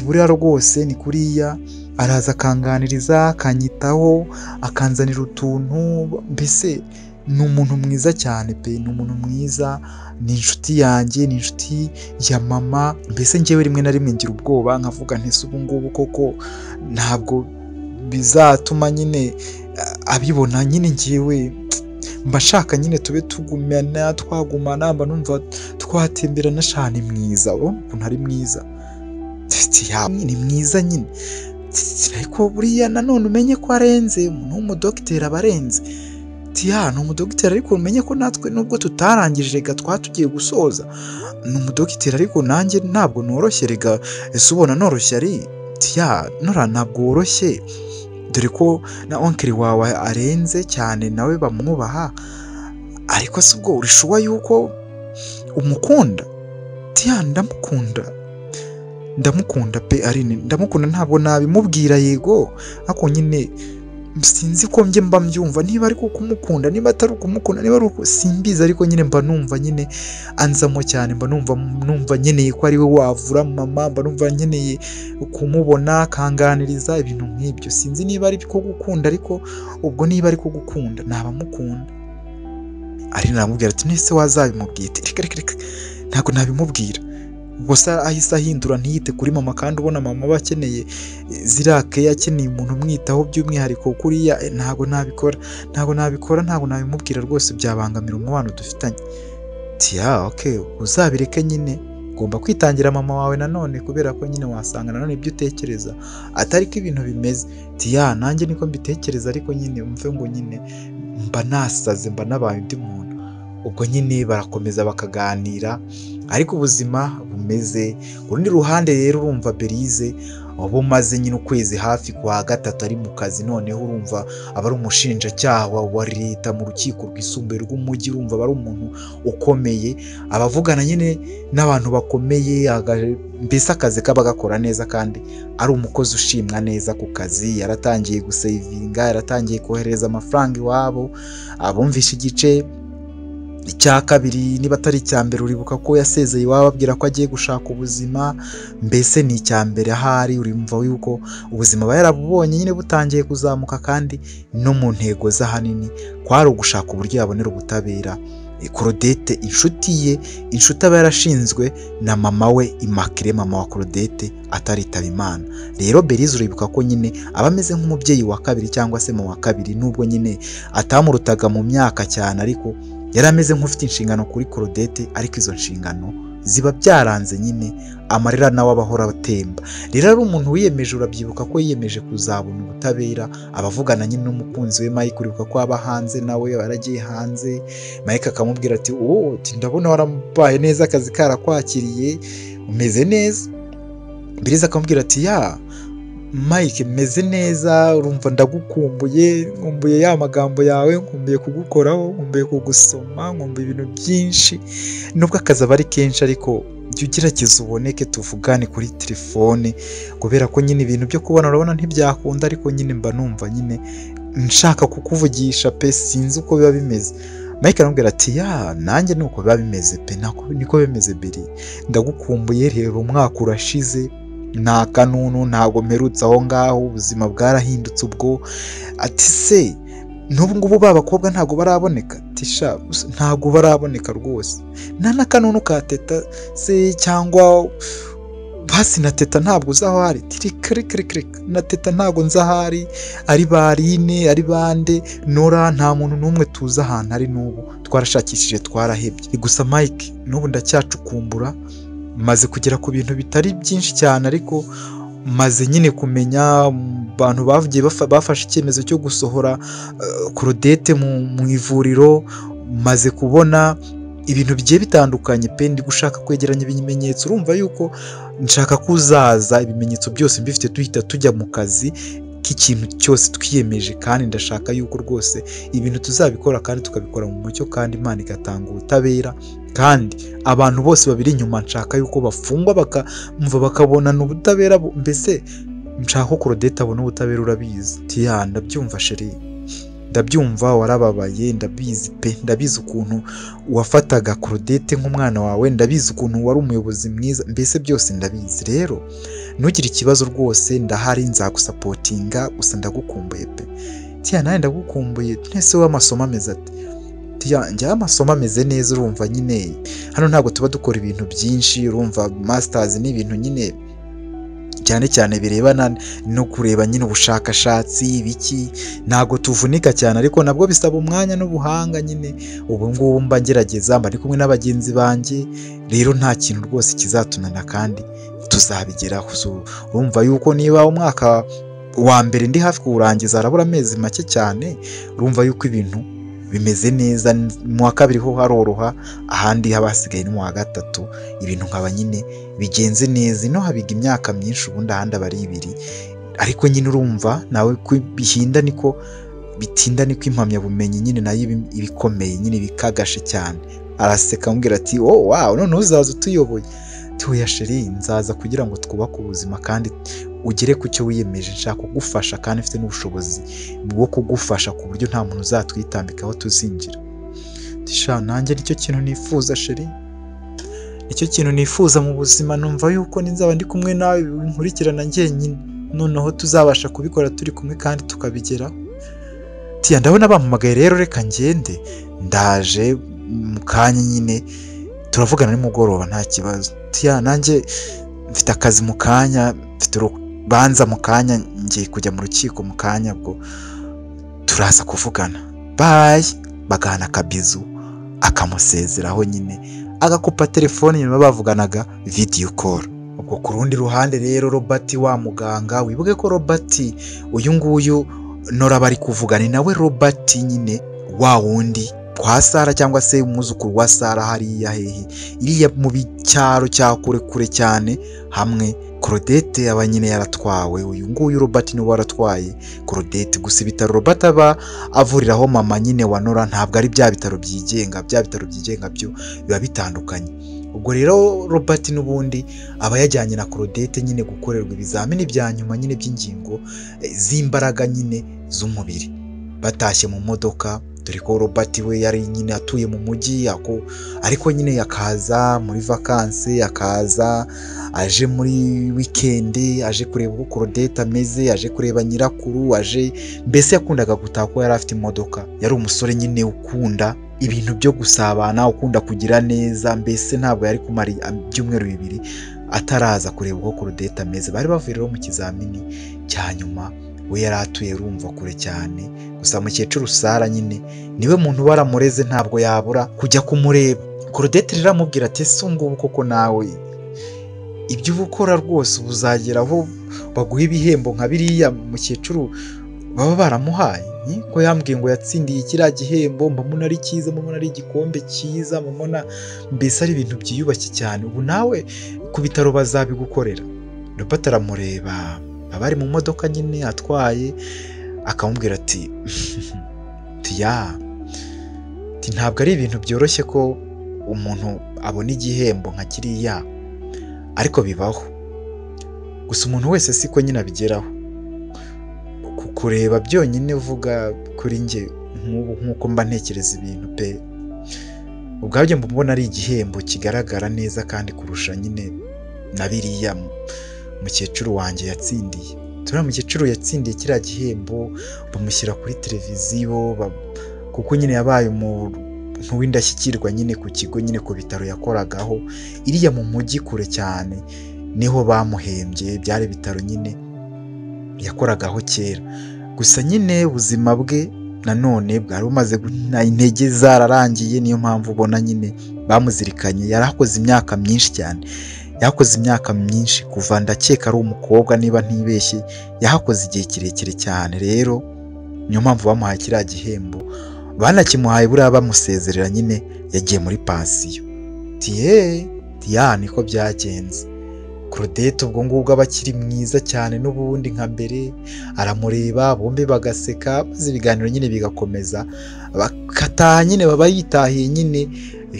buriya rwose ni kuriya, araza akanganiriza, akanyitaho, akanzanira utuntu, mbese ni umuntu mwiza cyane pe, ni umuntu mwiza, ni inshuti yanjye, ni inshuti ya mama, mbese njyewe rimwe na rimwe ngira ubwoba nkavuga nti se ubu ngubu koko ntabwo bizatuma nyine abibona, nyine njyewe mba nshaka nyine tube twagumana, mba numva twatemberana, sha ni mwiza, ukuntu ari mwiza, ni mwiza nyine, ariko buriya nanone umenye ko arenze, umuntu w'umudogiteri aba arenze, ni umudogiteri ariko umenye ko natwe nubwo tutarangije rega twatugiye gusoza, ni umudogiteri ariko nanjye ntabwo noroshye rega, ese ubona noroshye ari nora ntabwo woroshye, dore ko na onkeri wawe arenze cyane nawe bamwubaha, ariko si ubwo urishuwa yuko umukunda? ndamukunda pe Aline, ndamukunda, ntabwo nabimubwira yego, ariko nyine sinzi ko njye mba mbyumva niba ari kumukunda, niba atari ukumukunda, niba ari uko simbizi, ariko nyine mba numva nyine anzamo cyane, mba numva nkeneye ko ari we wavura mama, mba numva nkeneye kumubona akanganiriza ibintu nk'ibyo, sinzi niba ari ko gukunda, ariko ubwo niba ari ko gukunda nabamukunda. Aline aramubwira ati nese wazabimubwira? Reka ntabwo nabimubwira. Gusa ahise ahindura ntiyite kuri mama, kandi ubona mama aba akeneye ziriya keya, akeneye umuntu umwitaho by'umwihariko kuriya, ntabwo nabikora, ntabwo nabimubwira rwose, byabangamira umubano dufitanye. Uzabireke nyine, ugomba kwitangira mama wawe nanone, kubera ko nyine wasanga nanone ibyo utekereza atari ko ibintu bimeze. Nanjye niko mbitekereza, ariko nyine umve ngo nyine mba nasaze, mba nabaye undi muntu. Ubwo nyine barakomeza bakaganira, ariko ubuzima bumeze ku rundi ruhande. Rero urumva Berize waba umaze nyine ukwezi hafi kwa gatatu ari mu kazi, noneho urumva aba ari umushinjacyaha wa leta mu rukiko rwisumbuye rw'umujyi, urumva aba ari umuntu ukomeye, abavugana nyine n'abantu bakomeye, mbese akazi kaba gakora neza, kandi ari umukozi ushimwa neza ku kazi. Yaratangiye gusevinga, yaratangiye kohereza amafaranga iwabo, abumvisha igice icya kabiri niba atari icya mbere, uribuka ko yasezeye iwabo ababwira ko agiye gushaka ubuzima, mbese ni icya mbere ahari, urimva yuko ubuzima aba yarabubonye nyine butangiye kuzamuka, kandi no mu ntego ze ahanini kwari ugushaka uburyo yabonera ubutabera Claudette, inshuti aba yarashinzwe na mama we Immaculée, mama wa Claudette ataritaba Imana. Rero Berize uribuka ko nyine aba ameze nk'umubyeyi wa kabiri cyangwa se mu wa kabiri, nubwo nyine atamurutaga mu myaka cyane, ariko yari ameze nk'ufite inshingano kuri Claudette, ariko izo nshingano ziba byaranze nyine amarira nawe abahora atemba. Rero ari umuntu wiyemeje, urabyibuka ko yiyemeje kuzabona ubutabera, abavugana nyine n'umukunzi we Mike, uribuka ko aba hanze, nawe yaragiye hanze, Mike akamubwira ati ndabona warabaye neza, akazi karakwakiriye, umeze neza. Berize akamubwira ati Mike meze neza, urumva ndagukumbuye, nkumbuye ya magambo yawe, nkumbuye kugukoraho, nkumbuye kugusoma, nkumbuye ibintu byinshi, nubwo akazi aba ari kenshi, ariko jya ugerageza uboneke tuvugane kuri telefone, kubera ko nyine ibintu byo kubona urabona ntibyakunda, ariko nyine mba numva nyine nshaka kukuvugisha pe, sinzi uko biba bimeze. Mike aramubwira ati nanjye nuko biba bimeze pe, niko bimeze Beri, ndagukumbuye, reba umwaka urashize, nta kanunu, ntabwo mperutse aho ngaho, ubuzima bwarahindutse ubwo. Ati se n'ubu ngubu ba bakobwa ntabwo baraboneka? Ntabwo baraboneka rwose, nta n'akanunu ka teta se, cyangwa basi na teta ntabwo uzi aho ari? Na teta ntabwo nzi aho ari ba Aline, ari bande, Nora, nta muntu n'umwe tuzi ahantu ari, n'ubu twarashakishije twarahebye. Gusa Mike n'ubu ndacyacukumbura, maze kugera ku bintu bitari byinshi cyane, ariko maze nyine kumenya abantu bavugiye bafashe icyemezo cyo gusohora Claudette mu ivuriro, maze kubona ibintu bigiye bitandukanye pe, ndi gushaka kwegeranya ibimenyetso, urumva yuko nshaka kuzaza ibimenyetso byose mbifite, duhita tujya mu kazi k'ikintu cyose twiyemeje, kandi ndashaka yuko rwose ibintu tuzabikora kandi tukabikora mu mucyo, kandi Imana igatanga ubutabera, kandi abantu bose babiri inyuma nshaka yuko bafungwa bakabonana ubutabera, mbese nshaka ko Claudette abona ubutabera, urabizi. Ndabyumva sheri, ndabyumva, warababaye, ndabizi pe, ndabizi ukuntu wafataga Claudette nk'umwana wawe, ndabizi ukuntu wari umuyobozi mwiza, mbese byose ndabizi. Rero ntugire ikibazo rwose, ndahari, nzagusapotinga, gusa ndagukumbuye pe. Nawe ndagukumbuye. Ese w'amasomo ameze ati? njya amasomo ameze neza urumva nyine hano ntabwo tuba dukora ibintu byinshi urumva masters ni ibintu nyine cyane cyane birebana no kureba nyine ubushakashatsi ibiki ntabwo tuvunika cyane ariko nabwo bisaba umwanya n'ubuhanga nyine ubu ngubu mba ngerageza mba ndi kumwe n'abagenzi banjye rero nta kintu rwose kizatunana kandi tuzabigeraho urumva yuko niba umwaka wa mbere ndi hafi kuwurangiza harabura amezi make cyane urumva yuko ibintu bimeze neza mu wa kabiri ho haroroha ahandi haba hasigaye no mu wa gatatu ibintu nkaba nyine bigenze neza ino habiga imyaka myinshi ubundi ahandi aba ari ibiri ariko nyine urumva nawe bihinda niko bitinda niko impamyabumenyi nyine nayo ibikomeye nyine bikagashe cyane araseka ambwira ati oh wow none uzaza utuyoboye tuya sheri nzaza kugira ngo twubake ubuzima kandi ugere ku cyo wiyemeje nshaka kugufasha kandi mfite n'ubushobozi bwo kugufasha ku buryo nta muntu uzatwitambikaho tuzinjira tisha nanjye nicyo kintu nifuza sheri nicyo kintu nifuza mu buzima numva yuko nzaba ndi kumwe nawe nkurikirana njyenyine noneho tuzabasha kubikora turi kumwe kandi tukabigeraho tiya ndabona bampamagaye rero reka ngende ndaje mu kanya nyine turavugana nimugoroba nta kibazo tiya nanjye mfite akazi mu kanya mfite urubanza mu kanya ngiye kujya mu rukiko mu kanya bwo turaza kuvugana bye bagahana akabizu akamusezeraho nyine agakupa telefone nyuma bavuganaga video call ubwo ku rundi ruhande rero Robert wa muganga wibuke ko Robert uyu nguyu Nora bari kuvugana nawe Robert nyine wa wundi kwa Sara cyangwa se umuzukuru wa Sara hariya hehe iriya mu bicyaro cya kure cyane hamwe Claudette aba nyine yaratwawe uyu nguyu Robert ni waratwaye Claudette gusa ibitaro Robert aba avuriraho mama nyine wa Nora ntabwo ari bya bitaro byigenga byo biba bitandukanye ubwo rero Robert n'ubundi aba yajyanye na Claudette nyine gukorerwa ibizamini bya nyuma nyine by'ingingo z'imbaraga nyine z'umubiri batashye mu modoka dore ko Robert we yari nyine atuye mu mujyi ariko nyine yakaza muri vacances akaza aje muri weekend aje kureba uko Claudette ameze aje kureba nyirakuru aje mbese yakundaga gutaha ko yari afite imodoka yari umusore nyine ukunda ibintu byo gusabana ukunda kugira neza mbese ntabwo yari kumara ibyumweru bibiri ataraza kureba uko Claudette ameze bari bavuye rero mu kizamini cya nyuma we yari atuye rumva kure cyane gusa mukecuru Sara nyine niwe muntu baramureze ntabwo yabura kujya kumureba Claudette rero amubwira ati sungubu koko nawe ibyo ubukora rwose ubuzageraho baguha ibihembo nka biriya mukecuru baba baramuhaye ko yambwiye ngo yatsindiye kiriya gihembo mbona ari cyiza mbona ari igikombe cyiza mbona mbese ari ibintu byiyubashye cyane ubu nawe ku bitaro bazabigukorera Robert aramureba abari mu modoka nyine atwaye akamubwira ati ntabwo ari ibintu byoroshye ko umuntu abona igihembo nka kiriya ariko bibaho gusa umuntu wese siko nyine abigeraho kureba byonyine uvuga kuri njye nk'uko mba ntekereza ibintu pe ubwabyo mbona ari igihembo kigaragara neza kandi kurusha nyine na biriya mukecuru wanjye yatsindiye turiya mukecuru yatsindiye kiriya gihembo bamushyira kuri televiziyo kuko nyine yabaye umuntu w'indashyikirwa nyine ku kigo nyine ku bitaro yakoragaho iriya mu mujyi kure cyane niho bamuhembye byari ibitaro nyine yakoragaho kera gusa nyine ubuzima bwe nanone bwari bumaze intege zararangiye niyo mpamvu ubona nyine bamuzirikanye yarakoze imyaka myinshi cyane yakoze imyaka myinshi kuva ndakeka ari umukobwa niba ntibeshye yahakoze igihe kirekire cyane rero niyo mpamvu bamuhaye kiriya gihembo banakimuhaye buriya bamusezerera nyine yagiye muri pansiyo niko byagenze Claudette ubwo ngubwo aba akiri mwiza cyane n'ubundi nka mbere aramureba bombi bagaseka maze ibiganiro nyine bigakomeza bakataha nyine baba yitahiye nyine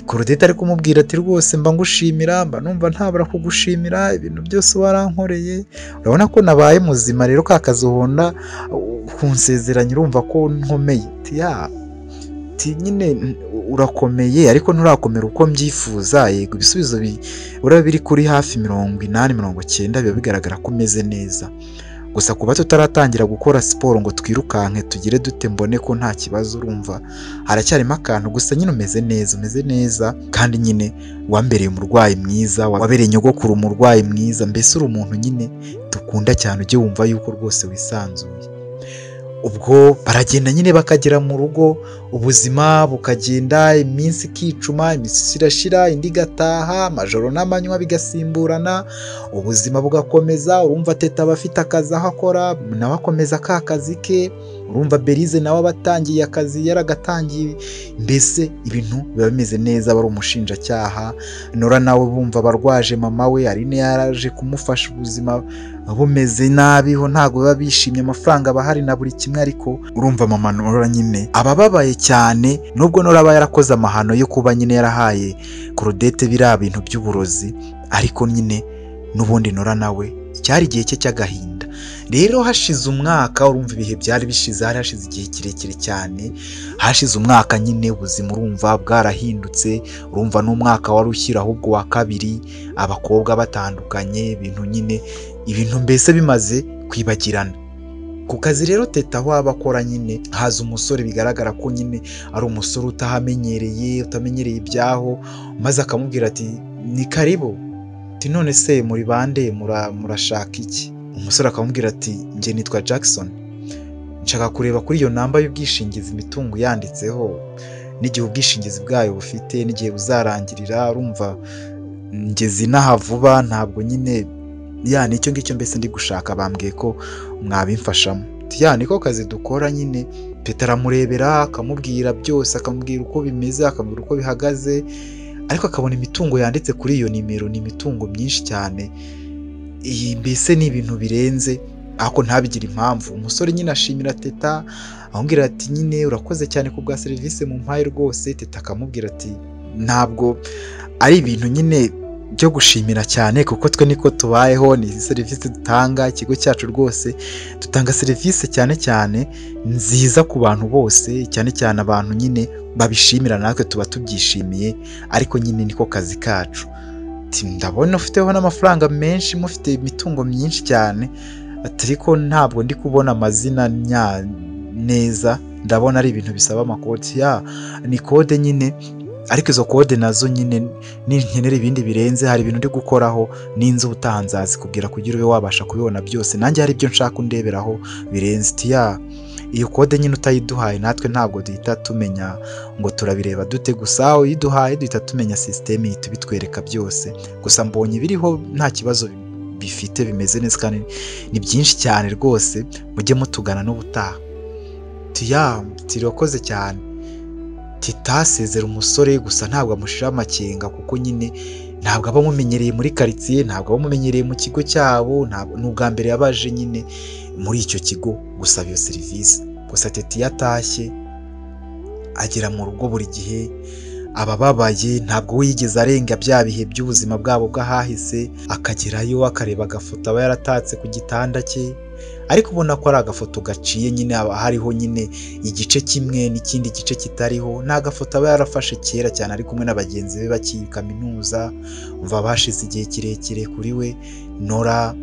Claudette ari kumubwira ati rwose mba ngushimira mba numva ntabura kugushimira ibintu byose warankoreye urabona ko nabaye muzima rero ka kazi uhonda kunsezeranya urumva ko nkomeye nyine urakomeye ariko nturakomera uko mbyifuza yego ibisubizo uraba biri kuri hafi 80-90 biba bigaragara ko umeze neza gusa kuba tutaratangira gukora siporo ngo twirukanke tugire dute mbone ko nta kibazo, urumva haracyarimo akantu. Gusa nyine umeze neza kandi nyine wambereye umurwayi mwiza, wabereye nyogokuru umurwayi mwiza, mbese uri umuntu nyine dukunda cyane, ujye wumva yuko rwose wisanzuye. Ubwo baragenda nyine bakagera mu rugo, ubuzima bukagenda, iminsi ikicuma, iminsi irashira, indi igataha, amajoro n'amanywa bigasimburana, ubuzima bugakomeza. Urumva Teta aba afite akazi aho akora, nawe akomeza ka kazi ke, urumva Berize nawe aba atangiye akazi yaragatangiye, mbese ibintu biba bimeze neza. Aba ari umushinjacyaha, Nora nawe bumva barwaje mama we, Aline yaraje kumufasha, ubuzima bumeze nabi ho ntabwo biba bishimye, amafaranga aba ahari na buri kimwe, ariko urumva mama Nora nyine aba ababaye cyane, nubwo Nora aba yarakoze amahano yo kuba nyine yarahaye Claudette biriya bintu by'uburozi, ariko nyine n'ubundi Nora nawe cyari igihe cye cy'agahinda. Rero hashize umwaka, urumva ibihe byari bishize, hari hashize igihe kirekire cyane, hashize umwaka nyine ubuzima urumva bwarahindutse, urumva n'umwaka wari ushyira ahubwo wa kabiri, abakobwa batandukanye, ibintu mbese bimaze kwibagirana. Ku kazi rero Teta aho aba akora nyine haza umusore bigaragara ko nyine ari umusore utamenyereye ibyaho, maze akamubwira ati ni karibu, none se muri bande, murashaka iki? Umusore akamubwira ati njye nitwa Jackson, nshaka kureba kuri iyo namba y'ubwishingizi imitungo yanditseho, n'igihe ubwishingizi bwayo bufite, n'igihe buzarangirira. Urumva ngeze inaha vuba, ntabwo nyine nicyo ngicyo mbese ndi gushaka, bambwiye ko mwabimfashamo. Niko kazi dukora nyine. Teta aramurebera akamubwira byose, akamubwira uko bimeze, akamubwira uko bihagaze, ariko akabona imitungo yanditse kuri iyo nimero ni imitungo myinshi cyane, iyi mbese ni ibintu birenze, ariko ntabigire impamvu. Umusore nyine ashimira Teta, amubwira ati nyine urakoze cyane ku bwa serivisi mu mpaye rwose. Teta akamubwira ati ntabwo ari ibintu nyine byo gushimira cyane, kuko twe niko tubayeho, ni serivisi dutanga, ikigo cyacu rwose dutanga serivisi cyane cyane nziza ku bantu bose, cyane cyane abantu nyine babishimira, natwe tuba tubyishimiye, ariko nyine niko kazi kacu. Ndabona ufiteho n'amafaranga menshi, mufite imitungo myinshi cyane, ariko ntabwo ndi kubona amazina neza, ndabona ari ibintu bisaba amakode. Ni kode nyine, ariko izo kode nazo nyine ninkenera ibindi birenze, hari ibintu ndi gukoraho n'inzu ubutaha nzazikubwira kugira ube wabasha kubibona byose, nanjye hari ibyo nshaka undeberaho birenze. Iyo kode nyine utayiduhaye natwe ntabwo duhita tumenya ngo turabireba dute, gusa aho uyiduhaye duhita tumenya sisiteme ihita ibitwereka byose. Gusa mbonye ibiriho nta kibazo bifite, bimeze neza kandi ni byinshi cyane rwose, mujye mutugana n'ubutaha. Tirakoze cyane. Teta asezera umusore, gusa ntabwo amushira amakenga, kuko nyine ntabwo aba amumenyereye muri karitsiye, ntabwo aba amumenyereye mu kigo cyabo, ni ubwa mbere yabaje nyine muri icyo kigo gusaba iyo serivisi. Gusa Teta iyo atashye agera mu rugo buri gihe aba ababaye, ntabwo we yigeze arenga bya bihe by'ubuzima bwabo bw'ahahise, akagerayo akareba agafoto aba yaratatse ku gitanda cye, ariko ubona ko ari agafoto gaciye, nyine haba hariho nyine igice kimwe n'ikindi gice kitariho. Ni agafoto aba yarafashe kera cyane ari kumwe na bagenzi be bakiri kaminuza, umva bashize igihe kirekire kuri we. Nora,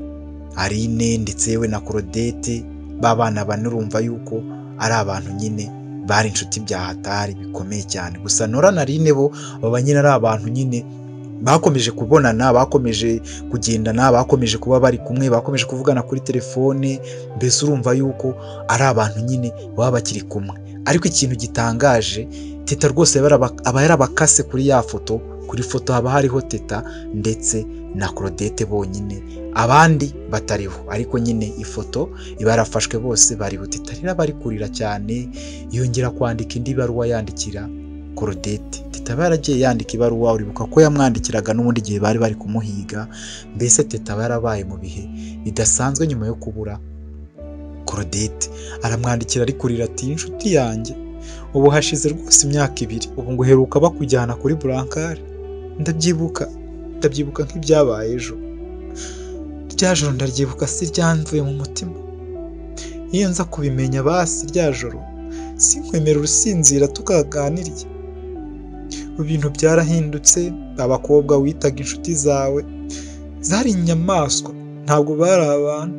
Aline ndetse yewe na Claudette, babana bane urumva yuko ari abantu nyine bari inshuti bya hatari bikomeye cyane. Gusa Nora na Aline bo baba nyine ari abantu nyine bakomeje kubonana, bakomeje kugendana, bakomeje kuba bari kumwe, bakomeje kuvugana kuri telefone, mbese urumva yuko ari abantu nyine baba bakiri kumwe. Ariko ikintu gitangaje, Teta rwose aba yarabakase kuri ya foto. Kuri foto haba hariho Teta ndetse na Claudette bonyine, abandi batariho, ariko nyine ifoto iba yarafashwe bose bariho. Teta rero bari kurira cyane, yongera kwandika indi baruwa yandikira Claudette. Teta baragiye yandika ibaruwa, uribuka ko yamwandikiraga n'ubundi gihe bari kumuhiga. Mbese Teta barabaye mu bihe bidasanzwe nyuma yo kubura Claudette. Aramwandikira ari kurira ati inshuti yanjye, ubu hashize rwose imyaka 2, ubu ngo uheruka bakujyana kuri burankari. Ndabyibuka nk'ibyabaye ejo. Rya joro ndaryibuka, si ryanvuye mu mutima. Iyo nza kubimenya basi rya joro sinkwemera urusinzira tukaganiriye. Ibintu byarahindutse, abakobwa witaga inshuti zawe zari inyamaswa, ntabwo bari abantu.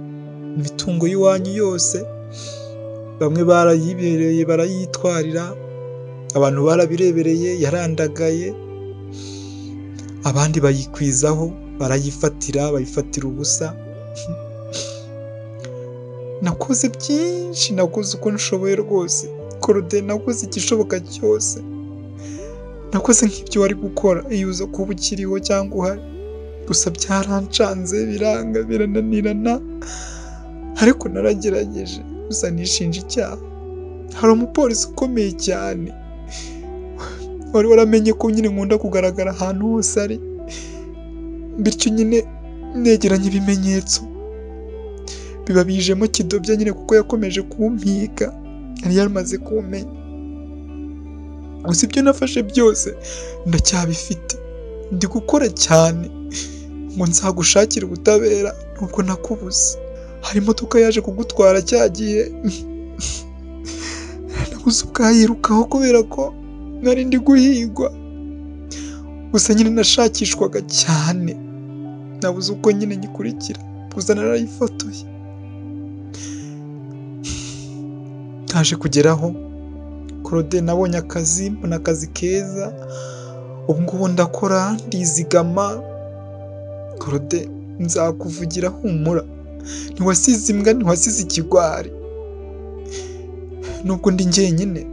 imitungo y'iwanyu yose, bamwe barayibereye barayitwarira, abantu barabirebereye yarandagaye, abandi bayikwizaho barayifatira, bayifatira ubusa. Nakoze byinshi, nakoze uko nshoboye rwose Claude, nakoze igishoboka cyose, nakoze nk'ibyo wari gukora iyo uza kuba ukiriho cyangwa uhari, gusa byarancanze biranga birananirana, ariko naragerageje, gusa nishinja icyaha. Hari umupolisi ukomeye cyane wari waramenye ko nyine nkunda kugaragara ahantu hose ari, bityo nyine negeranye ibimenyetso biba bijemo kidobya nyine, kuko yakomeje kumpiga, yari yamaze kumenya. Gusa ibyo nafashe byose ndacyabifite, ndi gukora cyane ngo nzagushakire ubutabera nubwo nakubuze. Hari imodoka yaje kugutwara cyagiye, nabuze ubwayirukaho kubera ko nari ndi guhigwa, gusa nyine nashakishwaga cyane, nabuze uko nyine nyikurikira, gusa narayifotoye. Naje kugeraho Claude, nabonye akazi, mbona akazi keza, ubu ngubu ndakora ndizigama. Claude, nzakuvugira humura, ntiwasize imbwa, ntiwasize ikigwari, nubwo ndi njyenyine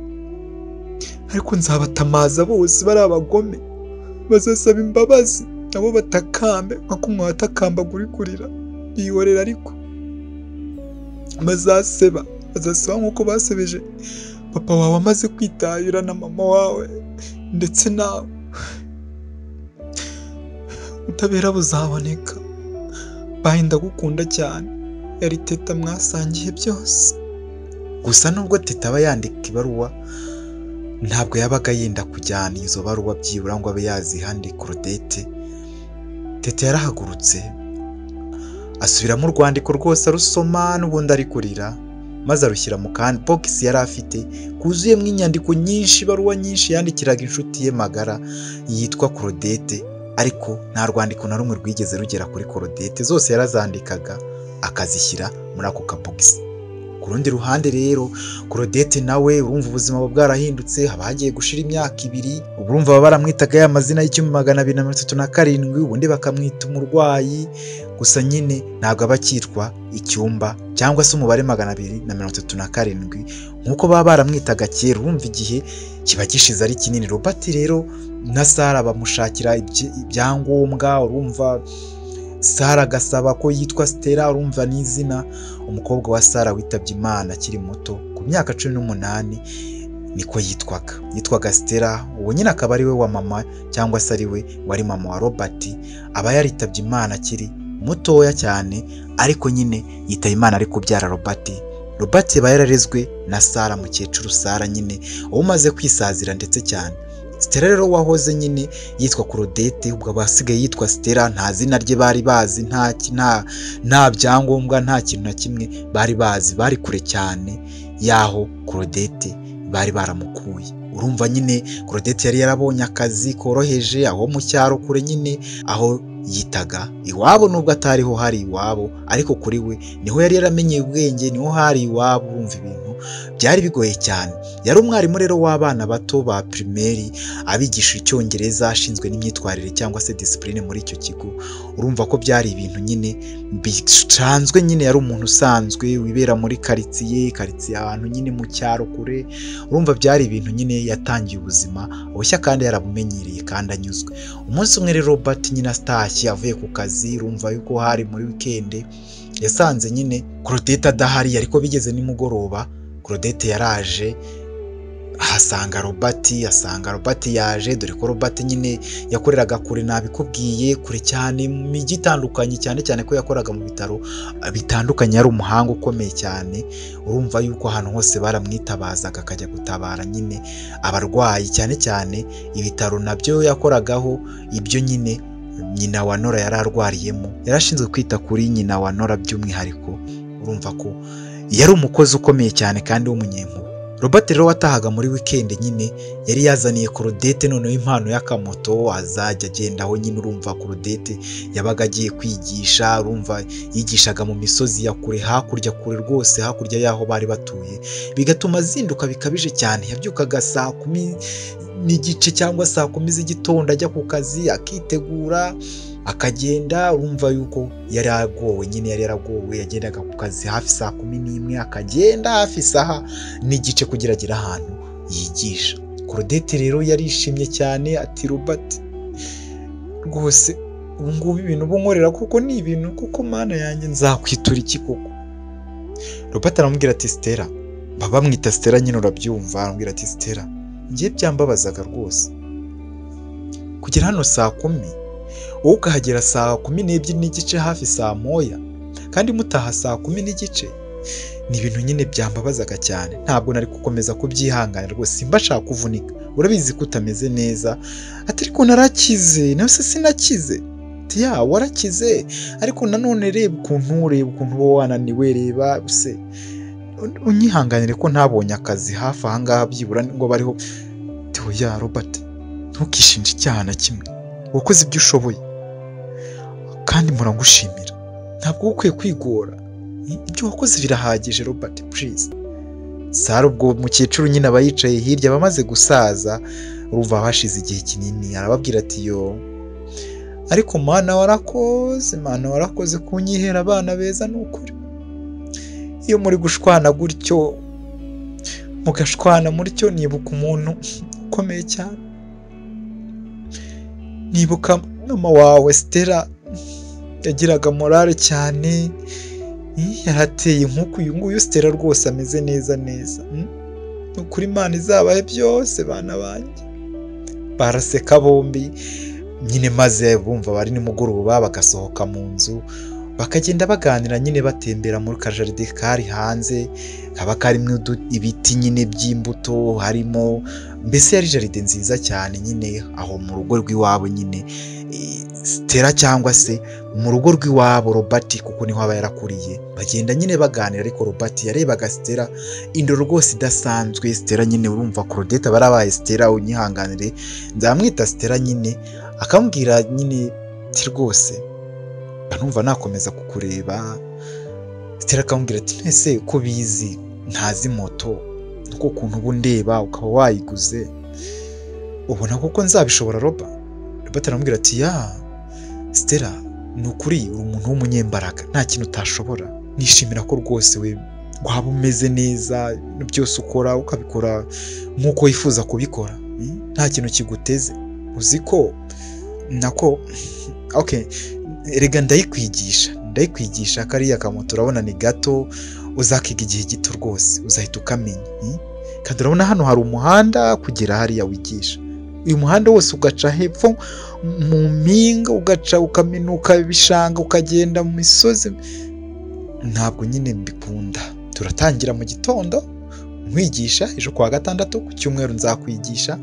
ariko nzabatamaza bose bari abagome, bazasaba imbabazi nabo batakambe nko mwatakamba uri kurira bihorera, ariko bazaseba nk'uko basebeje papa wawe amaze kwitahira na mama wawe ndetse nawe. Ubutabera buzaboneka. Bayi, ndagukunda cyane, yari Teta mwasangiye byose. Gusa nubwo Teta aba yandika ibaruwa, ntabwo yabaga yenda kujyana izo baruwa byibura ngo abe yazihande Claudette. Teta yarahagurutse asubiramo urwandiko rwose arusoma, n'ubundi ari kurira, maze arushyira mu kandi box yari afite kuzuyemo inyandiko nyinshi, ibaruwa nyinshi yandikiraga inshuti ye magara yitwa Claudette, ariko nta rwandiko na rumwe rwigeze rugera kuri Claudette, zose yarazandikaga akazishyira muri ako kabogisi. Ku rundi ruhande rero Claudette nawe urumva ubuzima bwe bwarahindutse, haba hagiye gushira imyaka 2, ubu urumva baba baramwitaga ya mazina y'1237, ubundi bakamwita umurwayi, gusa nyine ntabwo aba akitwa icyumba cyangwa se umubare 237 nk'uko baba baramwitaga kera. Urumva igihe kiba gishize ari kinini. Robert rero na Sara bamushakira ibyangombwa, urumva Sara agasaba ko yitwa Stella, urumva n'izina umukobwa wa Sara witabye Imana akiri muto ku myaka 18 niko yitwaga Stella. uwo nyine akaba ari we wa mama cyangwa se ari we wari mama wa Robert, aba yaritabye Imana akiri mutoya cyane, ariko nyine yitaba Imana ari kubyara Robert yaba yararezwe na Sara, mukecuru Sara nyine umaze kwisazira ndetse cyane. Stella rero wahoze nyine yitwa Claudette, ubwo basigaye yitwa Stella, nta zina rye bari bazi, nta byangombwa, nta kintu na kimwe bari bazi, bari kure cyane yaho Claudette bari baramukuye. Urumva nyine Claudette yari yarabonye akazi koroheje aho mu cyaro kure nyine, aho yitaga iwabo, nubwo atariho hari iwabo, ariko kuri we niho yari yaramenye ubwenge, niho hari iwabo. Urumva ibintu byari bigoye cyane. Yari umwarimu rero w'abana bato ba primaire, abigisha icyongereza, ashinzwe n'imyitwarire cyangwa se discipline muri icyo kigo. Urumva ko byari ibintu nyine bisanzwe, nyine yari umuntu usanzwe wibera muri quartier ahantu nyine mu cyaro kure. Urumva byari ibintu nyine yatangiye ubuzima bushya kandi yarabumenyereye kandi anyuzwe. Umunsi umwe rero Robert nyine atashye avuye ku kazi, urumva yuko hari muri weekend, yasanze nyine Claudette adahari, ariko bigeze nimugoroba Claudette yaraje ahasanga Robert yaje, dore ko Robert nyine yakoreraga kure, nabikubwiye, kure cyane mu mijyi itandukanye, cyane cyane ko yakoraga mu bitaro bitandukanye, yari umuhanga ukomeye cyane. Urumva yuko ahantu hose baramwitabazaga akajya gutabara nyine abarwayi, cyane cyane ibitaro nabyo yakoragaho ibyo nyine nyina wa Nora yari arwariyemo, yarashinzwe kwita kuri nyina wa Nora by'umwihariko. Urumva ko yari umukozi ukomeye cyane kandi w'umunyempuhwe. Robert rero watahaga muri weekend nyine yari yazaniye Claudette noneho impano y'akamoto azajya agendaho nyine. Urumva Claudette yabaga agiye kwigisha, urumva yigishaga mu misozi ya kure, hakurya kure rwose, hakurya y'aho bari batuye, bigatuma azinduka bikabije cyane. Yabyukaga saa 10:30 cyangwa saa 10 z'igitondo ajya ku kazi akitegura akagenda. Urumva yuko yari agowe nyine, yari yaragowe. Yagendaga ku kazi hafi saa 11 akagenda hafi isaha n'igice kugira agere ahantu yigisha. Claudette rero yarishimye cyane ati Robert rwose ubu ngubu ibintu bunkorera kuko ni ibintu kuko mana yanjye nzakwitura iki koko. Robert aramubwira ati Stella, baba mwita Stella nyine urabyumva. Aramubwira ati Stella, ngiye byambabazaga rwose kugera hano saa 10 wowe ukahagera saa 12:30 hafi saa 1 kandi mutaha saa 10:30. Ni ibintu nyine byambabazaga cyane, ntabwo nari gukomeza kubyihanganira rwose, simba shaka kuvunika, urabizi ko utameze neza. Ati ariko narakize, nawe se sinakize. Ati ya warakize ariko nanone reba ukuntu wowe wananiwe, reba se unyihanganire ko ntabonye akazi hafi aha ngaha byibura ngo bariho. Ya Robert, ntukishinje icyaha na kimwe, wakoze ibyo ushoboye kandi muragushimira, ntabwo ukwiye kwigora, ibyo wakoze birahagije Robert please. Sara ubwo mukecuru nyine aba yicaye hirya bamaze gusaza, urumva hashize igihe kinini, arababwira ati yo ariko mana warakoze kunyihera abana beza n'ukuri. Iyo muri gushwana gutyo mugashwana mutyo, nibuka umuntu ukomeye cyane, nibuka mama wawe Stella, yagiraga morale cyane, yarateye nk'uko uyu nguyu Stella rwose ameze neza. Nukuri Imana izabahe byose bana banjye. Baraseka bombi nyine, maze bumva bari nimugoroba bagasohoka mu nzu bakagenda baganira nyine, batembera muri kajaride kari hanze, kaba karimo ibiti nyine by'imbuto harimo, mbese yari jaride nziza cyane nyine aho mu rugo rw'iwabo nyine Stella, cyangwa se mu rugo rw'iwabo Robert kuko niho aba yarakuriye. Bagenda nyine baganira, ariko Robert yarebaga Stella indoro rwose idasanzwe. Stella nyine urumva Claudette barabaye Stella, unyihanganire nzamwita Stella nyine, akamubwira nyine ati rwose numva nakomeza kukureba. Stella akamubwira ati ese ko bizi ntazi moto, nuko ukuntu ubu ndeba ukaba wayiguze, ubona koko nzabishobora Robert aramubwira ati ya Stella, ni ukuri uri umuntu w'umunyembaraga, nta kintu utashobora. Nishimira ko rwose we waba umeze neza, byose ukora ukabikora nk'uko wifuza kubikora, nta kintu kiguteze. Uzi ko nako erega ndayikwigisha kariya kamoto urabona ni gato, uzakiga igihe gito rwose uzahita ukamenya. Kandi urabona hano hari umuhanda kugera hariya wigisha, uyu muhanda wose ugaca hepfo mu mpinga, ugaca ukaminuka ibishanga ukagenda mu misozi. Ntabwo nyine mbikunda, turatangira mu gitondo nkwigisha, ejo kuwa gatandatu, ku cyumweru nzakwigisha,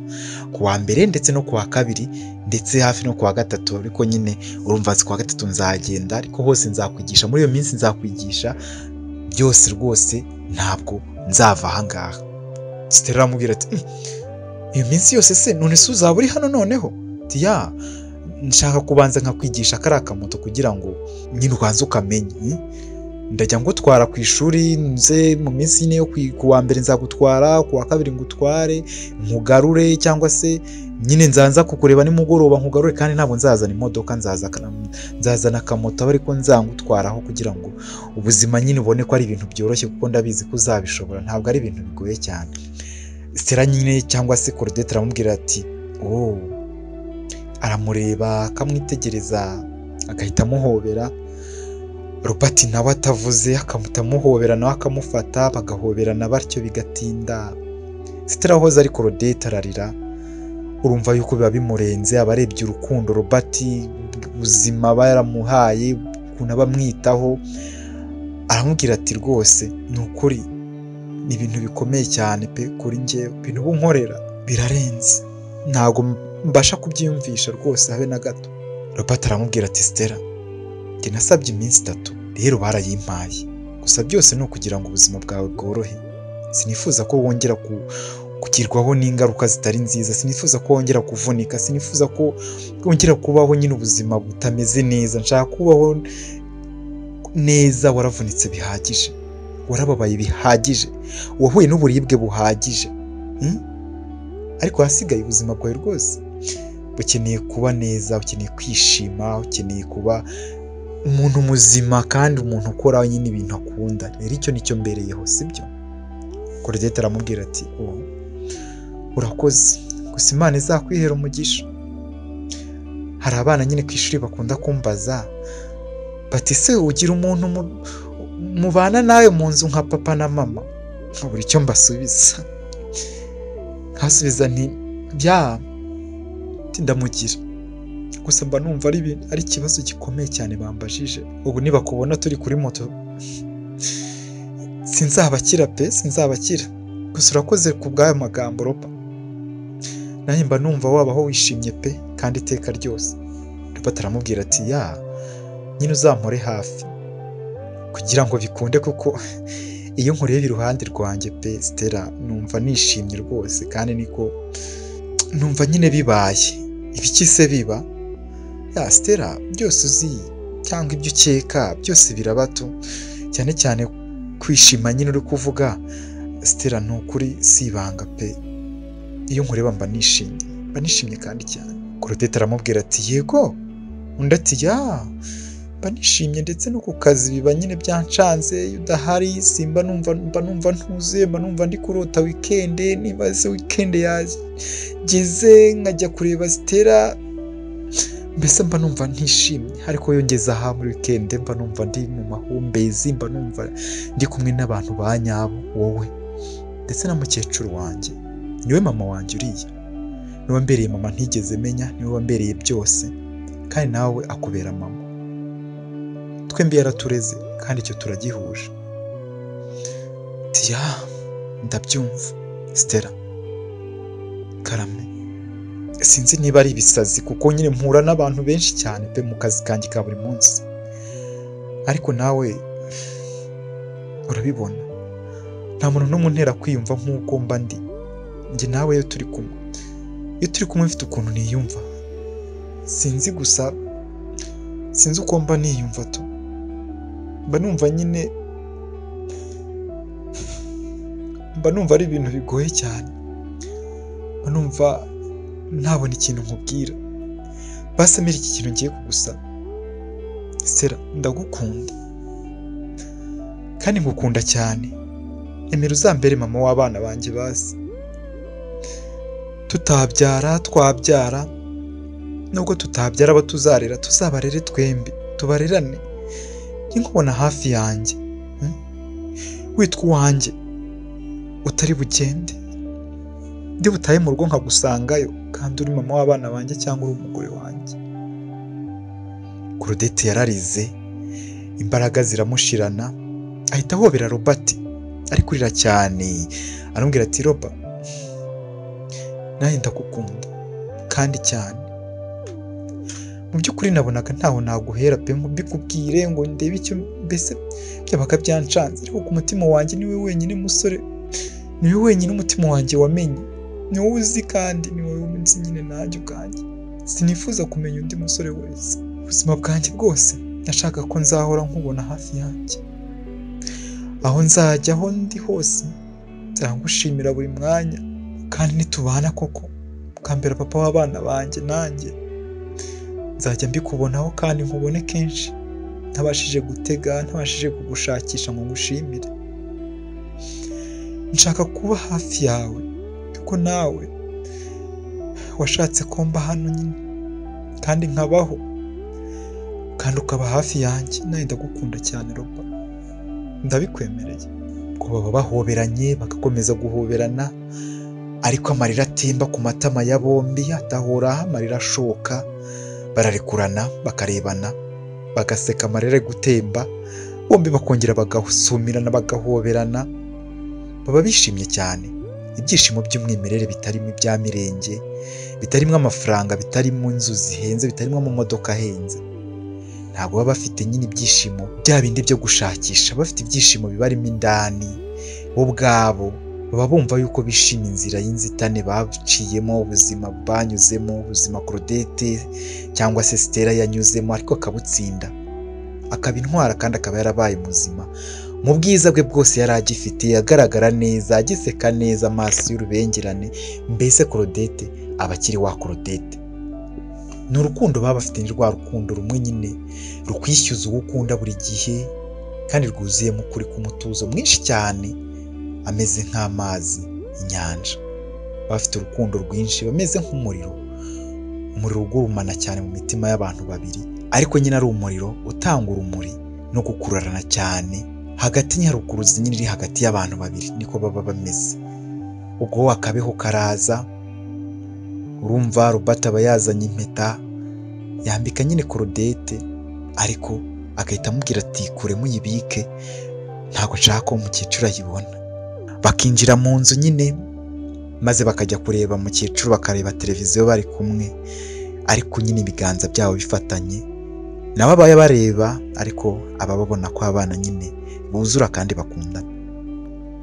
kuwa mbere ndetse no kuwa kabiri ndetse hafi no kuwa gatatu. Ariko nyine urumva kuwa gatatu nzagenda, ariko hose nzakwigisha, muri iyo minsi nzakwigisha byose rwose, ntabwo nzava aha ngaha. Stella aramubwira ati iyo minsi yose se none se uzaba uri hano noneho? Ati ya nshaka kubanza nkakwigisha kariya kamoto kugira ngo nyine ubanze ukamenye. Ndajya ngutwara ku ishuri, nze mu minsi ine yo kuwa mbere nzagutwara, kuwa kabiri ngutware nkugarure, cyangwa se nyine nzanza kukureba nimugoroba nkugarure, kandi ntabwo nzazana imodoka, nzazana akamoto ariko nzangutwaraho kugira ngo ubuzima nyine ubone ko ari ibintu byoroshye, kuko ndabizi ko uzabishobora, ntabwo ari ibintu bigoye cyane. Stella nyine cyangwa se Claudette aramubwira ati aramureba akamwitegereza agahita amuhobera. Robert nawe atavuze akamuhobera, nawe akamufata, bagahoberana batyo bigatinda. Stella ahoze ari Claudette ararira, urumva yuko biba bimurenze, abarebye urukundo Robert ubuzima aba yaramuhaye, ukuntu aba amwitaho. Aramubwira ati rwose ni ukuri ni ibintu bikomeye cyane pe kuri njye, ibintu bunkorera birarenze, ntabwo mbasha kubyiyumvisha rwose habe na gato. Robert aramubwira ati Stella, njye nasabye iminsi 3 rero barayimpaye, gusa byose ni ukugira ngo ubuzima bwawe bworohe. sinifuza ko wongera kugirwaho n'ingaruka zitari nziza, sinifuza ko wongera kuvunika, sinifuza ko wongera kubaho nyine ubuzima butameze neza. Nshaka kubaho neza waravunitse bihagije, warababaye bihagije, wahuye n'uburibwe buhagije, ariko hasigaye ubuzima bwawe rwose ukeneye kuba neza, ukeneye kwishima, ukeneye kuba umuntu muzima kandi umuntu ukora nyine ibintu akunda. Rero icyo nicyo mbereyeho, sibyo? Claudette aramubwira ati urakoze, gusa Imana izakwihera umugisha. Hari abana nyine ku ishuri bakunda kumbaza bati se ugira umuntu mubana nawe mu nzu nka papa na mama? Nkabura icyo mbasubiza, nkasubiza nti ndamugira, gusa mba numva ari ikibazo gikomeye cyane bambajije. Ubu nibakubona turi kuri moto sinzabakira pe, sinzabakira. Gusa urakoze ku bw'ayo magambo Roba, nanjye mba numva wabaho wishimye pe kandi iteka ryose. Roba aramubwira ati nyine uzampore hafi kugira ngo bikunde, kuko iyo nkureba iruhande rwanjye pe Stella numva nishimye rwose, kandi niko numva nyine bibaye. Ibiki se biba? Stella, byose uzi cyangwa ibyo ukeka byose birabato, cyane cyane kwishima nyine uri kuvuga Stella, ni ukuri si ibanga pe. Iyo nkureba mba nishimye kandi cyane. Claudette aramubwira ati yego, undi ati mba nishimye, ndetse no ku kazi biba nyine byancanze iyo udahari, simba numva ntuze, mba numva ndi kurota weekend. Niba se weekend yageze nkajya kureba Stella, mbese mba numva ntishimye. Ariko iyo ngeze aha muri weekend mba numva ndi mu mahumbezi, mba numva ndi kumwe n'abantu ba nyabo, wowe ndetse na mukecuru wanjye. Niwe mama wanjye uriya, niwe wambereye mama ntigeze menya, niwe wambereye byose, kandi nawe akubera mama. Twembi yaratureze kandi icyo turagihuje. Ndabyumva Stella, karame. Sinzi niba ari ibisazi, kuko nyine mpura n'abantu benshi cyane pe mu kazi kanjye ka buri munsi, ariko nawe urabibona nta muntu n'umwe untera kwiyumva nk'uko mba ndi. Njye nawe iyo turi kumwe mfite ukuntu niyumva, sinzi uko mba niyumva tu. Mba numva nyine ari ibintu bigoye cyane, mba numva ntabona ikintu nkubwira. Basemera iki kintu ngiye kugusaba Stella, ndagukunda kandi ngukunda cyane. Emera uzambere mama w'abana banjye basi, tutabyara twabyara, nubwo tutabyara abo tuzarera tuzabarere twembi, tubarerane. Nkubona hafi yanjye, witwa uwanjye, utari bugende, ndi butahe mu rugo nkagusangayo, kandi uri mama w'abana banjye cyangwa uri umugore wanjye. Claudette yararize, imbaraga ziramushirana, ahita ahobera Robert, ari kurira cyane, aramubwira ati Roba, nanjye ndagukunda kandi cyane. Mu by'ukuri nabonaga ntaho naguhera pe ngo mbikubwire ngo ndebe icyo, mbese byabaga byancanze, ariko ku mutima wanjye niwe wenyine musore, niwe wenyine umutima wanjye wamenye, ni wowe uzi kandi ni wowe umenye nyine nanjye ubwanjye. Sinifuza kumenya undi musore wese. Ubuzima bwanjye bwose ndashaka ko nzahora nkubona hafi yanjye, aho nzajya, aho ndi hose nzagushimira buri mwanya, kandi nitubana koko ukambera papa w'abana banjye, nanjye nzajya mbikubonaho kandi nkubone kenshi, ntabashije gutega, ntabashije kugushakisha ngo ngushimire. Nshaka kuba hafi yawe kuko nawe washatse ko mba hano nyine kandi nkabaho, kandi ukaba hafi yanjye. Nawe ndagukunda cyane Roba, ndabikwemereye. Ko baba bahoberanye bagakomeza guhoberana, ariko amarira atemba ku matama ya bombi atahora, amarira ashoka, bararekurana bakarebana bagaseka, amarira ari gutemba, bombi bakongera bagasumirana bagahoberana, baba bishimye cyane. Ibyishimo by'umwimerere bitarimo ibya mirenge, bitarimo amafaranga, bitarimo inzu zihenze, bitarimo amamodoka ahenze. Ntabwo baba bafite nyine ibyishimo bya bindi byo gushakisha, bafite ibyishimo bibarimo indani bo ubwabo, baba bumva yuko bishimiye inzira y'inzitane baciyemo, ubuzima banyuzemo, ubuzima Claudette cyangwa se Stella yanyuzemo, ariko akabutsinda, akaba intwara kandi akaba yarabaye muzima mu bwiza bwe bwose yari agifite, agaragara neza, agiseka neza, amaso y'urubengerane. Mbese Claudette aba akiri wa Claudette. Ni urukundo baba bafite, ni rwa rukundo rumwe nyine rukwishyuza uwo ukunda buri gihe, kandi rwuzuyemo ukuri k'umutuzo mwinshi cyane, ameze nk'amazi inyanja. Bafite urukundo rwinshi, bameze nk'umuriro, umuriro ugurumana cyane mu mitima y'abantu babiri, ariko nyine ari umuriro utanga urumuri no gukurarana cyane hagati nyarukuruzi nyine iri hagati y'abantu babiri. Niko baba bameze. Ubwo akabeho karaza, urumva Robert aba yazanye impeta yambika nyine Claudette, ariko agahita amubwira ati kure muyibike, ntabwo nshaka ko mukecuru ayibona. Bakinjira mu nzu nyine, maze bakajya kureba mukecuru, bakareba televiziyo bari kumwe, ariko nyine ibiganza byabo bifatanye, nabo abaye bareba, ariko aba babona ko abana nyine buzura kandi bakundana.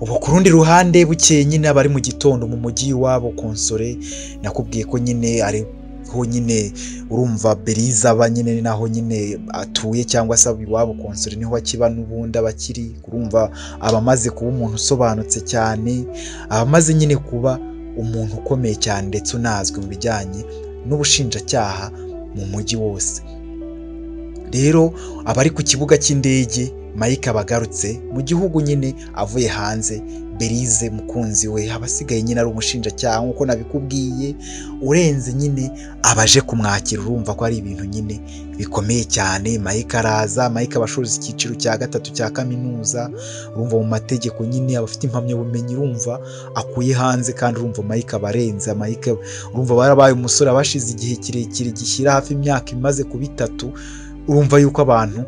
Ubu ku rundi ruhande bukeye nyine abari mu gitondo mu mujyi wabo Konsole, nakubwiye ko nyine ariho nyine urumva Belize aba nyine naho nyine atuye, cyangwa se iwabo Konsole niho akiba n'ubundi abakiri. Urumva abamaze kuba umuntu usobanutse cyane, abamaze nyine kuba umuntu ukomeye cyane ndetse unazwi mu bijyanye n'ubushinjacyaha mu mujyi wose. Rero abari ku kibuga cy'indege, Mike abagarutse mu gihugu nyine avuye hanze. Belize mukunzi we abasigaye nyine ari umushinjacyaha nk'uko nabikubwiye, urenze nyine abaje kumwakira. Urumva ko ari ibintu nyine bikomeye cyane. Mike araza, Mike abashoza icyiciro cya 3 cya kaminuza, urumva mu mategeko nyine abafite impamyabumenyi, urumva akuye hanze, kandi urumva Mike abarenze. Mike urumva barabaye umusore abashize igihe kirekire gishyira hafi imyaka imaze kuba 3. Urumva yuko abantu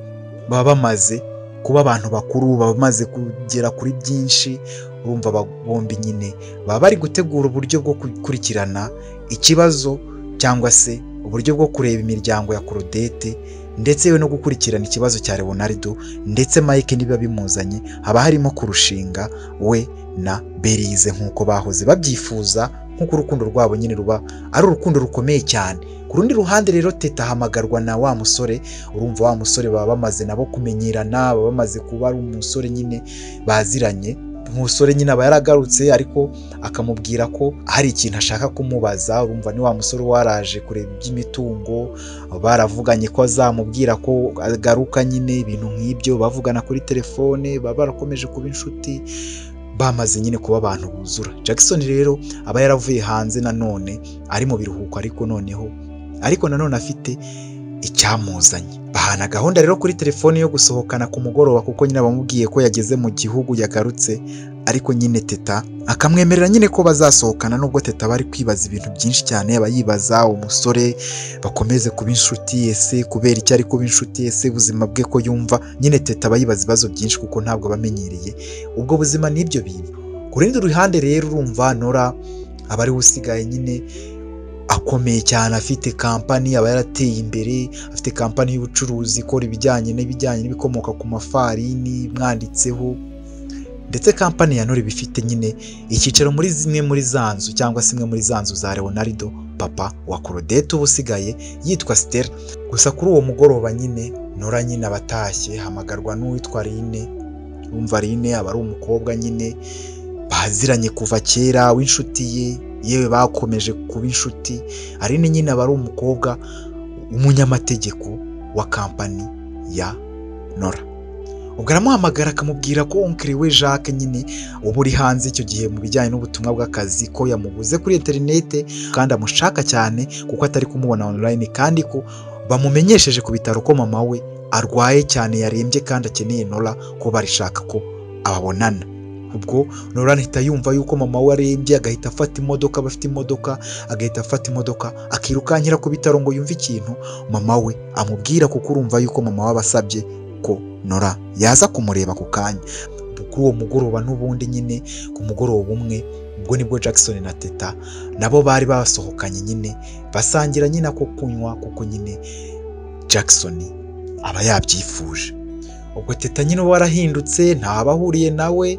baba bamaze kuba abantu bakuru, baba bamaze kugera kuri byinshi. Urumva bombi nyine baba bari gutegura uburyo bwo gukurikirana ikibazo, cyangwa se uburyo bwo kureba imiryango ya Claudette, ndetse we no gukurikirana ikibazo cya Leonardo. Ndetse Mike niba bimuzanye haba harimo kurushinga we na Belize nk'uko bahoze babyifuza, nk'uko urukundo rwabo nyine ruba ari urukundo rukomeye cyane. Ku rundi ruhande rero Teta ahamagarwa na wa musore. Urumva wa musore baba bamaze nabo kumenyerana, baba bamaze kuba ari umusore nyine baziranye. Umusore nyine aba yaragarutse, ariko akamubwira ko hari ikintu ashaka kumubaza. Urumva ni wa musore waraje kureba iby'imitungo, baravuganye ko azamubwira ko agaruka nyine, ibintu nk'ibyo bavugana kuri telefone, baba barakomeje kuba inshuti, bamaze nyine kuba abantu buzura. Jackson rero aba yaravuye hanze nanone, ari mu biruhuko, ariko nanone afite icyamuzanye. Bahana gahunda rero kuri telefone yo gusohokana ku mugoroba, kuko nyine bamubwiye ko yageze mu gihugu yagarutse, ariko nyine Teta akamwemerera nyine ko bazasohokana. Nubwo Teta bari kwibaza ibintu byinshi cyane, aba yibaza umusore bakomeze kuba inshuti, ese kubera icyo ari kuba inshuti, ese ubuzima bwe ko yumva. Nyine Teta aba yibaza ibibazo byinshi kuko ntabwo bamenyereye ubwo buzima n'ibyo bintu. Ku rundi ruhande rero urumva Nora aba ari usigaye nyine akomeye cyane, afite kampani, aba yarateye imbere, afite kampani y'ubucuruzi ikora ibijyanye n'ibikomoka ku mafarini mwanditseho. Ndetse kampani ya Nora bifite nyine icyicaro muri zimwe muri za nzu, cyangwa se imwe muri za nzu za Leonardo, papa wa Claudette ubu usigaye yitwa Stella. Gusa kuri uwo mugoroba nyine Nora nyine abatashye, hamagarwa n'uwitwa Rine. Urumva Rine aba ari umukobwa nyine baziranye kuva kera w'inshuti ye, yewe bakomeje kuba inshuti. Rine nyine aba ari umukobwa umunyamategeko wa kampani ya Nora. Ubwo aramuhamagara akamubwira ko onkiri we Jacques nyine uba uri hanze icyo gihe mu bijyanye n'ubutumwa bw'akazi, ko yamubuze kuri interinete kandi amushaka cyane kuko atari kumubona online, kandi ko bamumenyesheje ku bitaro ko mama we arwaye cyane, yarembye kandi akeneye Nora, ko barishaka ko ababonana. Ubwo Nora ahita yumva yuko mama we arembye, agahita afata imodoka, bafite imodoka, agahita afata imodoka akirukankira ku bitaro ngo yumve ikintu mama we amubwira, kuko urumva yuko mama we abasabye ko Nora yaza kumureba ku kanya. Kuri uwo mugoroba n'ubundi nyine ku mugoroba umwe, ubwo nibwo Jackson na Teta nabo bari basohokanye nyine basangira nyine ako kunywa, kuko nyine Jackson aba yabyifuje. Ubwo Teta nyine warahindutse, ntabahuriye nawe,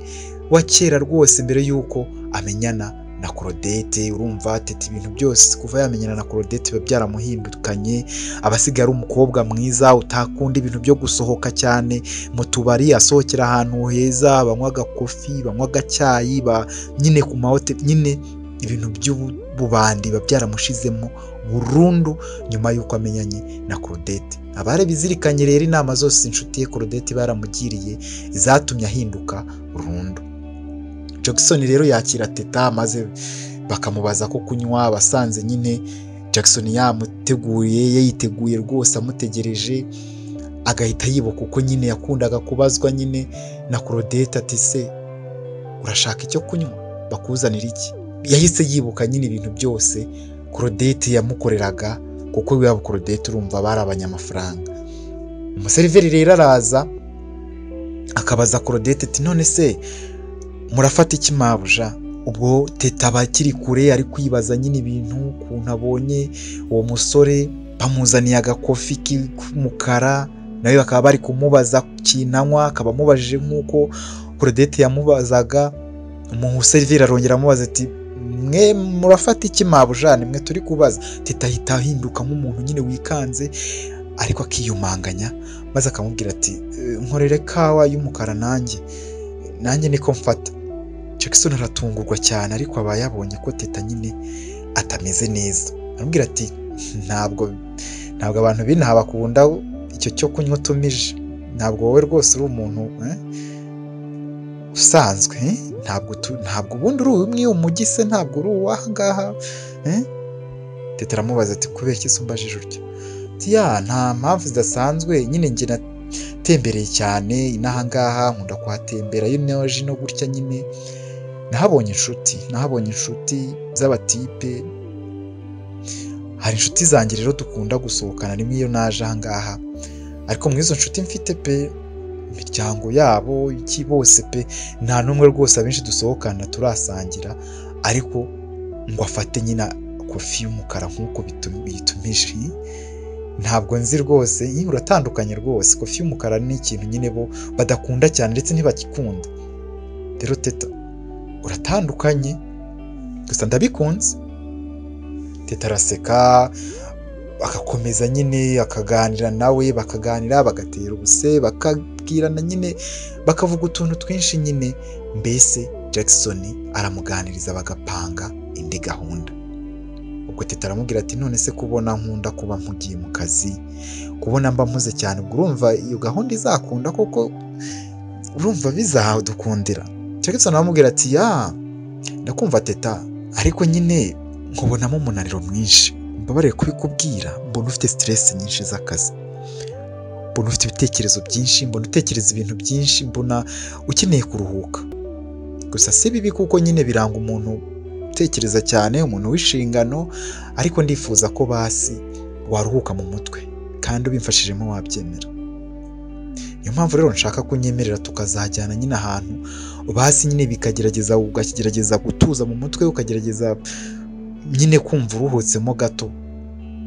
wa kera rwose mbere y'uko amenyana na Claudette. Urumva Teta ibintu byose kuva yamenyana na Claudette biba byaramuhindukanye, abasigaye ari umukobwa mwiza utakunda ibintu byo gusohoka cyane mu tubari, asohokera ahantu heza, banywa agakofi, banywa agacyayi, nyine ku mahoteli, nyine ibintu by'ububandi biba byaramushizemo burundu nyuma y'uko amenyanye na Claudette. Abari bizirikanye rero inama zose inshuti ye Claudette baramugiriye zatumye ahinduka burundu. Jackson rero yakira Teta maze bakamubaza ko kunywa, basanze nyine Jackson yiteguye rwose amutegereje, agahita yibuka uko nyine yakundaga kubazwa nyine na Claudette ati se urashaka icyo kunywa bakuzanira iki. Yahise yibuka nyine ibintu byose Claudette yamukoreraga, kuko we Claudette urumva bari abanyamafaranga. Umuseriveri rero araza akabaza Claudette ati none se murafata iki mabuja? Ubwo Teta bakiri kure ari kwibaza nyine ibintu, ukuntu abonye uwo musore bamuzaniye agakofi k'umukara, nawe bakaba bari kumubaza kinanywa, akaba amubajije nk'uko Claudette yamubazaga. Umuseriveri arongera amubaza ati mwe murafata iki mabuja? Nimwe turi kubaza. Teta ahita ahinduka nk'umuntu nyine wikanze ariko akiyumanganya, maze akamubwira ati nkorere kawa y'umukara nanjye niko mfata. Jackson aratungurwa cyane ariko aba yabonye ko Teta nyine atameze neza. Aramubwira ati ntabwo abantu binaha bakunda icyo cyo kunywa utumije, ntabwo wowe rwose uri umuntu usanzwe, ntabwo ubundi uri umwe umujyi se, ntabwo uri uwaha ngaha. Teta aramubaza ati kubera iki umbajije utyo? Nta mpamvu zidasanzwe, nyine njye natembereye cyane inaha ngaha, nkunda kuhatembera iyo naje no gutya nyine nahabonye inshuti z'abatipe. Hari inshuti zanjye rero dukunda gusohokana rimwe iyo naje aha ngaha, ariko muri izo nshuti mfite pe imiryango yabo iki bose pe nta n'umwe rwose abenshi dusohokana turasangira, ariko ngo afate nyine kofi y'umukara nk'uko bitumije. Ntabwo nzi rwose, uratandukanye rwose. Kofi y'umukara ni ikintu nyine bo badakunda cyane ndetse ntibakikunda. Rero Teta uratandukanye, gusa ndabikunze. Teta araseka agakomeza nyine akaganira nawe, bakaganira bagatera ubuse, bakabwirana nyine, bakavuga utuntu twinshi nyine. Mbese Jackson aramuganiriza bagapanga indi gahunda. Ubwo Teta aramubwira ati none se kubona nkunda kuba mpugiye mu kazi, kubona mba mpuze cyane, ubwo urumva iyo gahunda izakunda koko, urumva bizadukundira? Jackson aramubwira ati ndakumva Teta, ariko nyine nkubonamo umunaniro mwinshi, mbabarire kubikubwira, mbona ufite stress nyinshi z'akazi, mbona ufite ibitekerezo byinshi, mbona utekereza ibintu byinshi, mbona ukeneye kuruhuka. Gusa si bibi kuko nyine biranga umuntu utekereza cyane, umuntu w'inshingano, ariko ndifuza ko basi waruhuka mu mutwe kandi ubimfashijemo wabyemera. Niyo mpamvu rero nshaka kunyemerera tukazajyana nyine ahantu basi nyine ukagerageza gutuza mu mutwe, ukagerageza nyine kumva uruhutsemo gato,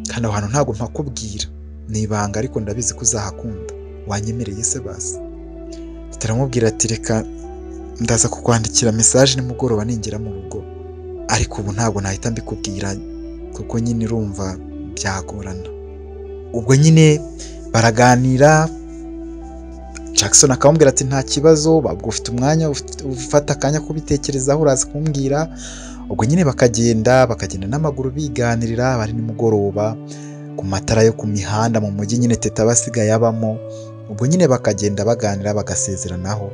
kandi aho hantu ntabwo mpakubwira, ni ibanga, ariko ndabizi ko uzahakunda. Wanyemereye se basi? Turamubwira ati reka ndaza kukwandikira message nimugoroba ningera mu rugo, ariko ubu ntabwo nahita mbikubwira kuko nyine urumva byagorana. Ubwo nyine baraganira, Jackson akamubwira ati nta kibazo, babwo ufite umwanya, ufata akanya kubitekerezaho uraza kumbwira. Ubwo nyine bakagenda n'amaguru biganirira, bari nimugoroba ku matara yo ku mihanda mu mujyi nyine Teta basigaye abamo. Ubwo nyine bakagenda baganira bagasezeranaho,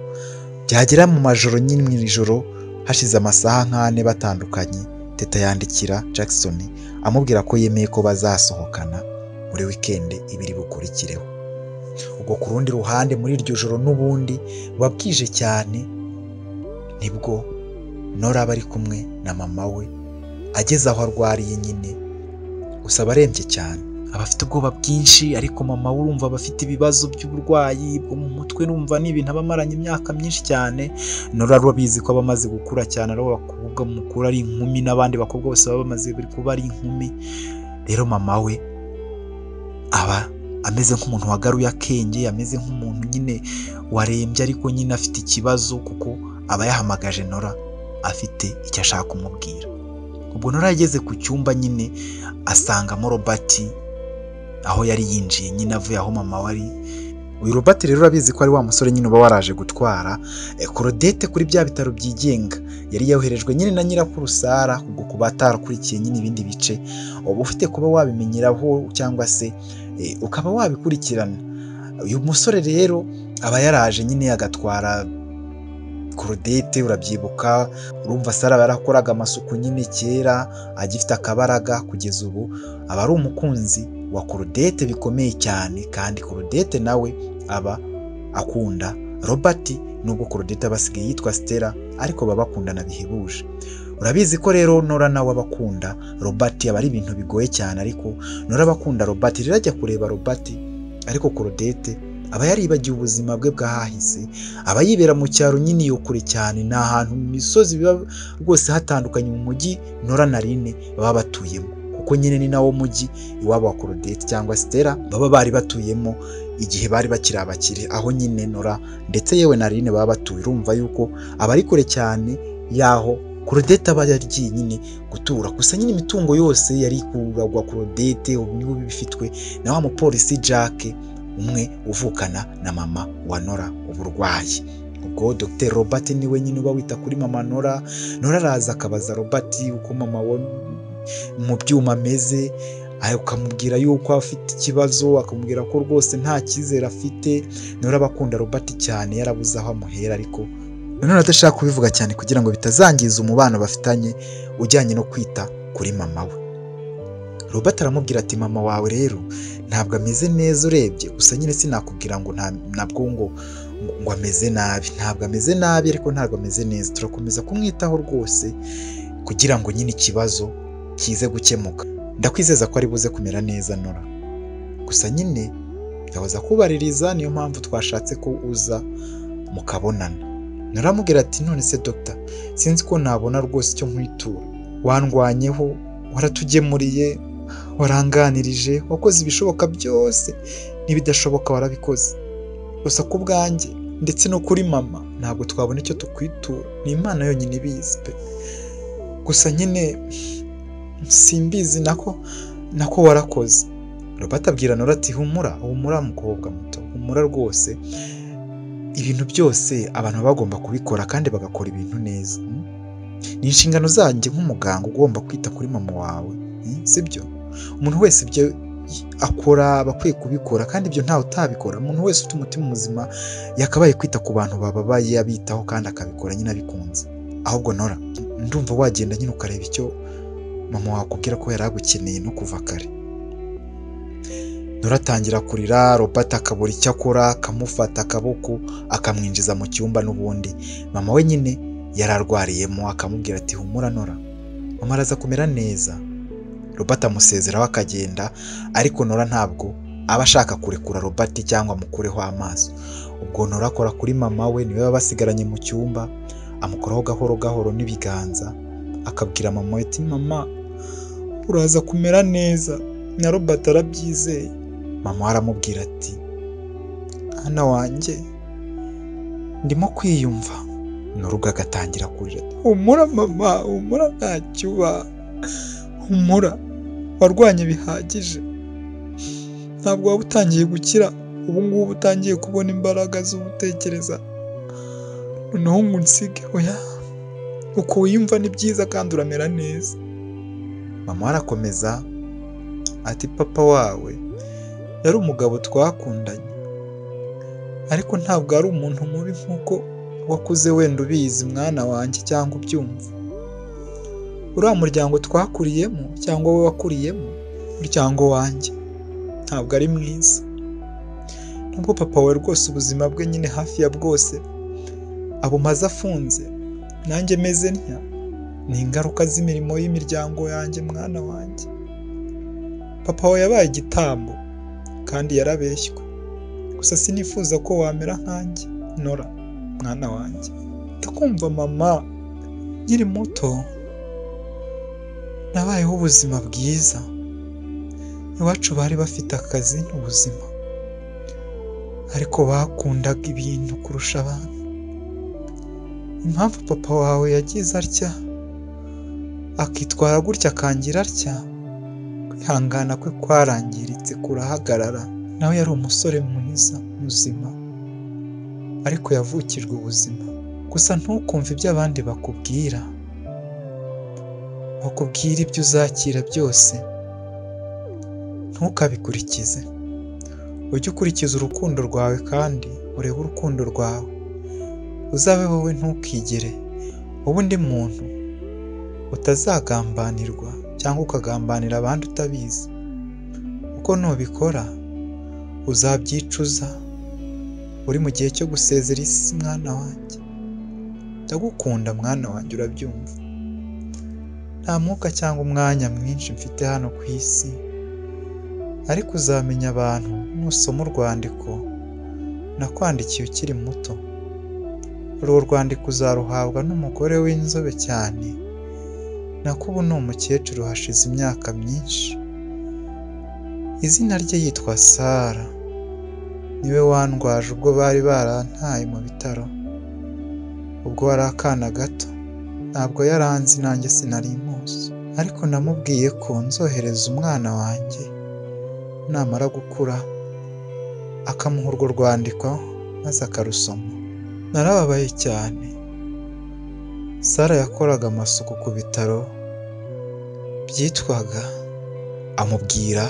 byagera mu majoro nyine mu ijoro hashize amasaha nk'ane batandukanye, Teta yandikira Jackson amubwira ko yemeye ko bazasohokana muri weekend ibiri bukurikireho. Ubwo ku rundi ruhande muri iryo joro n'ubundi wabwije cyane, nibwo Nora bari kumwe na mama we ageze aho arwariye nyine, gusa barembye cyane, abafite ubwoba bwinshi, ariko mama we urumva bafite ibibazo by'uburwayi bwo mu mutwe, numva ni ibintu abamaranye imyaka myinshi cyane. Nora abizi ko abamaze gukura cyane, ari abakobwa mukuru ari inkumi, n'abandi bakobwa bose baba bamaze kuba ari inkumi. Rero mama we aba ameze nk'umuntu wagaruye akenge, ameze nk'umuntu nyine warembye, ariko nyine afite ikibazo kuko aba yahamagaje Nora afite icyo ashaka kumubwira. Ubwo Nora yageze ku cyumba nyine asangamo Robert aho yari yinjiye nyine avuye aho mama wari. Uyu Robert rero urabizi ko ari wa musore nyine uba waraje gutwara Claudette kuri bya bitaro byigenga, yari yoherejwe nyine na nyirakuru Sara ubwo kuba atarakurikiye nyine ibindi bice uba ufite kuba wabimenyeraho cyangwa se ukaba wabikurikirana. Uyu musore rero aba yaraje nyine agatwara Claudette, urabyibuka, urumva Sara yarakoraga amasuku nyine kera agifite akabaraga, kugeza ubu aba ari umukunzi wa Claudette bikomeye cyane, kandi Claudette nawe aba akunda Robert, nubwo Claudette basigaye yitwa Stella ariko baba bakundana bihebuje. Urabizi ko rero Nora nawe abakunda Robert, aba ari ibintu bigoye cyane, ariko Nora abakunda Robert rero ajya kureba Robert, ariko Claudette aba yaribagiye ubuzima bwe bwahahise, aba yibera mu cyaro nyine iyo kure cyane, ni ahantu mu misozi biba rwose hatandukanye mu mujyi Nora na Line baba batuyemo, kuko nyine ni nawo mujyi iwabo wa Claudette cyangwa Stella baba bari batuyemo igihe bari bakiri abakire, aho nyine Nora ndetse yewe na Line baba batuye. Urumva yuko aba ari kure cyane yaho Claudette aba yagiye nyine gutura. Gusa nyine imitungo yose yari kuragwa Claudette, ubu niwe bifitwe na wa mupolisi Jack umwe uvukana na mama wa Nora uburwayi. Ubwo Dr. Robert niwe nyine uba wita kuri mama Nora. Nora araza akabaza Robert uko mama we mu byuma ameze, akamubwira yuko afite ikibazo, akamubwira ko rwose nta cyizere afite. Nora abakunda Robert cyane, yarabuze aho amuhera, ariko Nora adashaka kubivuga cyane kugira ngo bitazangiza umubano bafitanye ujyanye no kwita kuri mama we. Robert aramubwira ati mama wawe rero ntabwo ameze neza urebye, gusa nyine sinakubwira ngo ntabwo ngo ameze nabi, ntabwo ameze nabi ariko ntabwo ameze neza, turakomeza kumwitaho rwose kugira ngo nyine ikibazo kize gukemuka. Ndakwizeza ko ari buze kumera neza Nora, gusa nyine yahoza kubaririza, niyo mpamvu twashatse ko uza mukabonana. Nora amubwira ati none se Dr. sinzi ko nabona rwose icyo nkwitura, wandwanyeho, waratugemuriye, waranganirije, wakoze ibishoboka byose, n'ibidashoboka warabikoze, gusa ku bwanjye ndetse no kuri mama ntabwo twabona icyo tukwitura, ni Imana yonyine ibizi pe. Gusa nyine simbizi nako warakoze. Robert abwira Nora ati humura mukobwa muto, humura rwose, ibintu byose abantu baba bagomba kubikora kandi bagakora ibintu neza. Ni inshingano zanjye nk'umuganga ugomba kwita kuri mama wawe, sibyo? Umuntu wese ibyo akora aba akwiye kubikora, kandi ibyo ntawe utabikora. Umuntu wese ufite umutima muzima yakabaye kwita ku bantu bababaye abitaho kandi akabikora nyine abikunze. Ahubwo Nora, ndumva wagenda nyine ukareba icyo mama wawe akubwira ko yari agukeneye no kuva kare. Nora atangira kurira, Robert akabura icyo akora, akamufata akaboko akamwinjiza mu cyumba, n'ubundi mama we nyine yararwariyemo, akamubwira ati humura Nora, mama araza kumera neza. Robert amusezeraho akagenda, ariko Nora ntabwo aba ashaka kurekura Robert cyangwa amukureho amaso. Ubwo Nora akora kuri mama we, niwe baba basigaranye mu cyumba, amukoraho gahoro gahoro n'ibiganza, akabwira mama we ati mama uraza kumera neza, na Robert arabyizeye. Mama aramubwira ati hana wanjye ndimo kwiyumva. Nora agatangira kurira, humura mama, humura ntacyo uba, humura, warwanye bihagije, ntabwo waba utangiye gukira, ubu ngubu utangiye kubona imbaraga z'ubutekereza, noneho ngo unsige, oya, uko wiyumva ni byiza kandi uramera neza. Mama arakomeza ati papa wawe yari umugabo twakundanye, ariko ntabwo ari umuntu mubi nk'uko wakuze wenda ubizi mwana wanjye cyangwa ubyumva. Uriya muryango twakuriyemo cyangwa we wakuriyemo, umuryango wanjye ntabwo ari mwiza, nubwo papa we rwose ubuzima bwe nyine hafi ya bwose abumaze afunze, nanjye meze ntya, ni ingaruka z'imirimo y'imiryango yanjye mwana wanjye. Papa we yabaye igitambo kandi yarabeshywe, gusa sinifuza ko wamera nkanjye Nora mwana wanjye. Ndakumva mama, nkiri muto nabayeho ubuzima bwiza, iwacu bari bafite akazi n'ubuzima, ariko bakundaga ibintu kurusha abantu. impamvu papa wawe yagize atya akitwara gutya akangira atya, kwihangana kwe kwarangiritse kurahagarara. Nawe yari umusore mwiza muzima, ariko yavukijwe ubuzima. Gusa ntukumve ibyo abandi bakubwira ibyo uzakira byose, ntukabikurikize. Ujye ukurikiza urukundo rwawe kandi urebe urukundo rwawe, uzabe wowe, ntukigere uba undi muntu utazagambanirwa cyangwa ukagambanira abandi utabizi, kuko nubikora uzabyicuza uri mu gihe cyo gusezera isi. Mwana wanjye, ndagukunda mwana wanjye, urabyumva? Nta mwuka cyangwa umwanya mwinshi mfite hano ku isi, ariko uzamenya abantu nusoma urwandiko nakwandikiye ukiri muto. Uru rwandiko uzaruhabwa n'umugore w'inzobe cyane, nako ubu ni umukecuru hashize imyaka myinshi. Izina rye yitwa Sara, niwe wandwaje ubwo bari barantaye mu bitaro. Ubwo wari akana gato, ntabwo yaranzi, nanjye sinari muzi, ariko namubwiye ko nzohereza umwana wanjye namara gukura akamuha urwo rwandiko maze akarusoma. Narababaye cyane. Sara yakoraga amasuku ku bitaro byitwaga, amubwira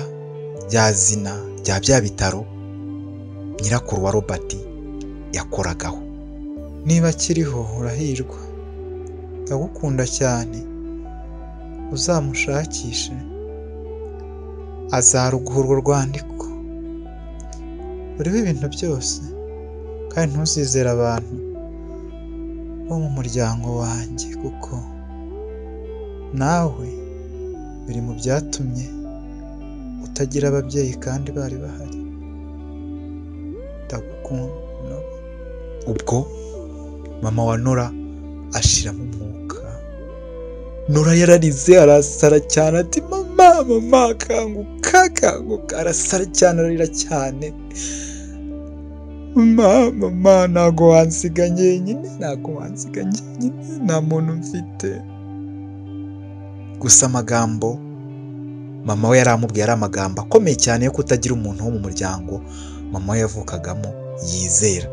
rya zina rya bya bitaro nyirakuru wa Robert yakoragaho. Niba akiriho urahirwa, ndagukunda cyane, uzamushakishe azaruguha urwo rwandiko. Uriho ibintu byose, kandi ntuzizere abantu bo mu muryango wanjye, kuko nawe biri mu byatumye utagira ababyeyi kandi bari bahari. Ndagukunda. Ubwo mama wa Nora ashiramo umwuka. Nora yararize arasara cyane ati mama kanguka, arasara cyane, ararira cyane. Mama ntago wansiga njyenyine, nta muntu mfite. Gusa amagambo mama we yari amubwiye ari amagambo akomeye cyane yo kutagira umuntu wo mu muryango mama we yavukagamo yizera.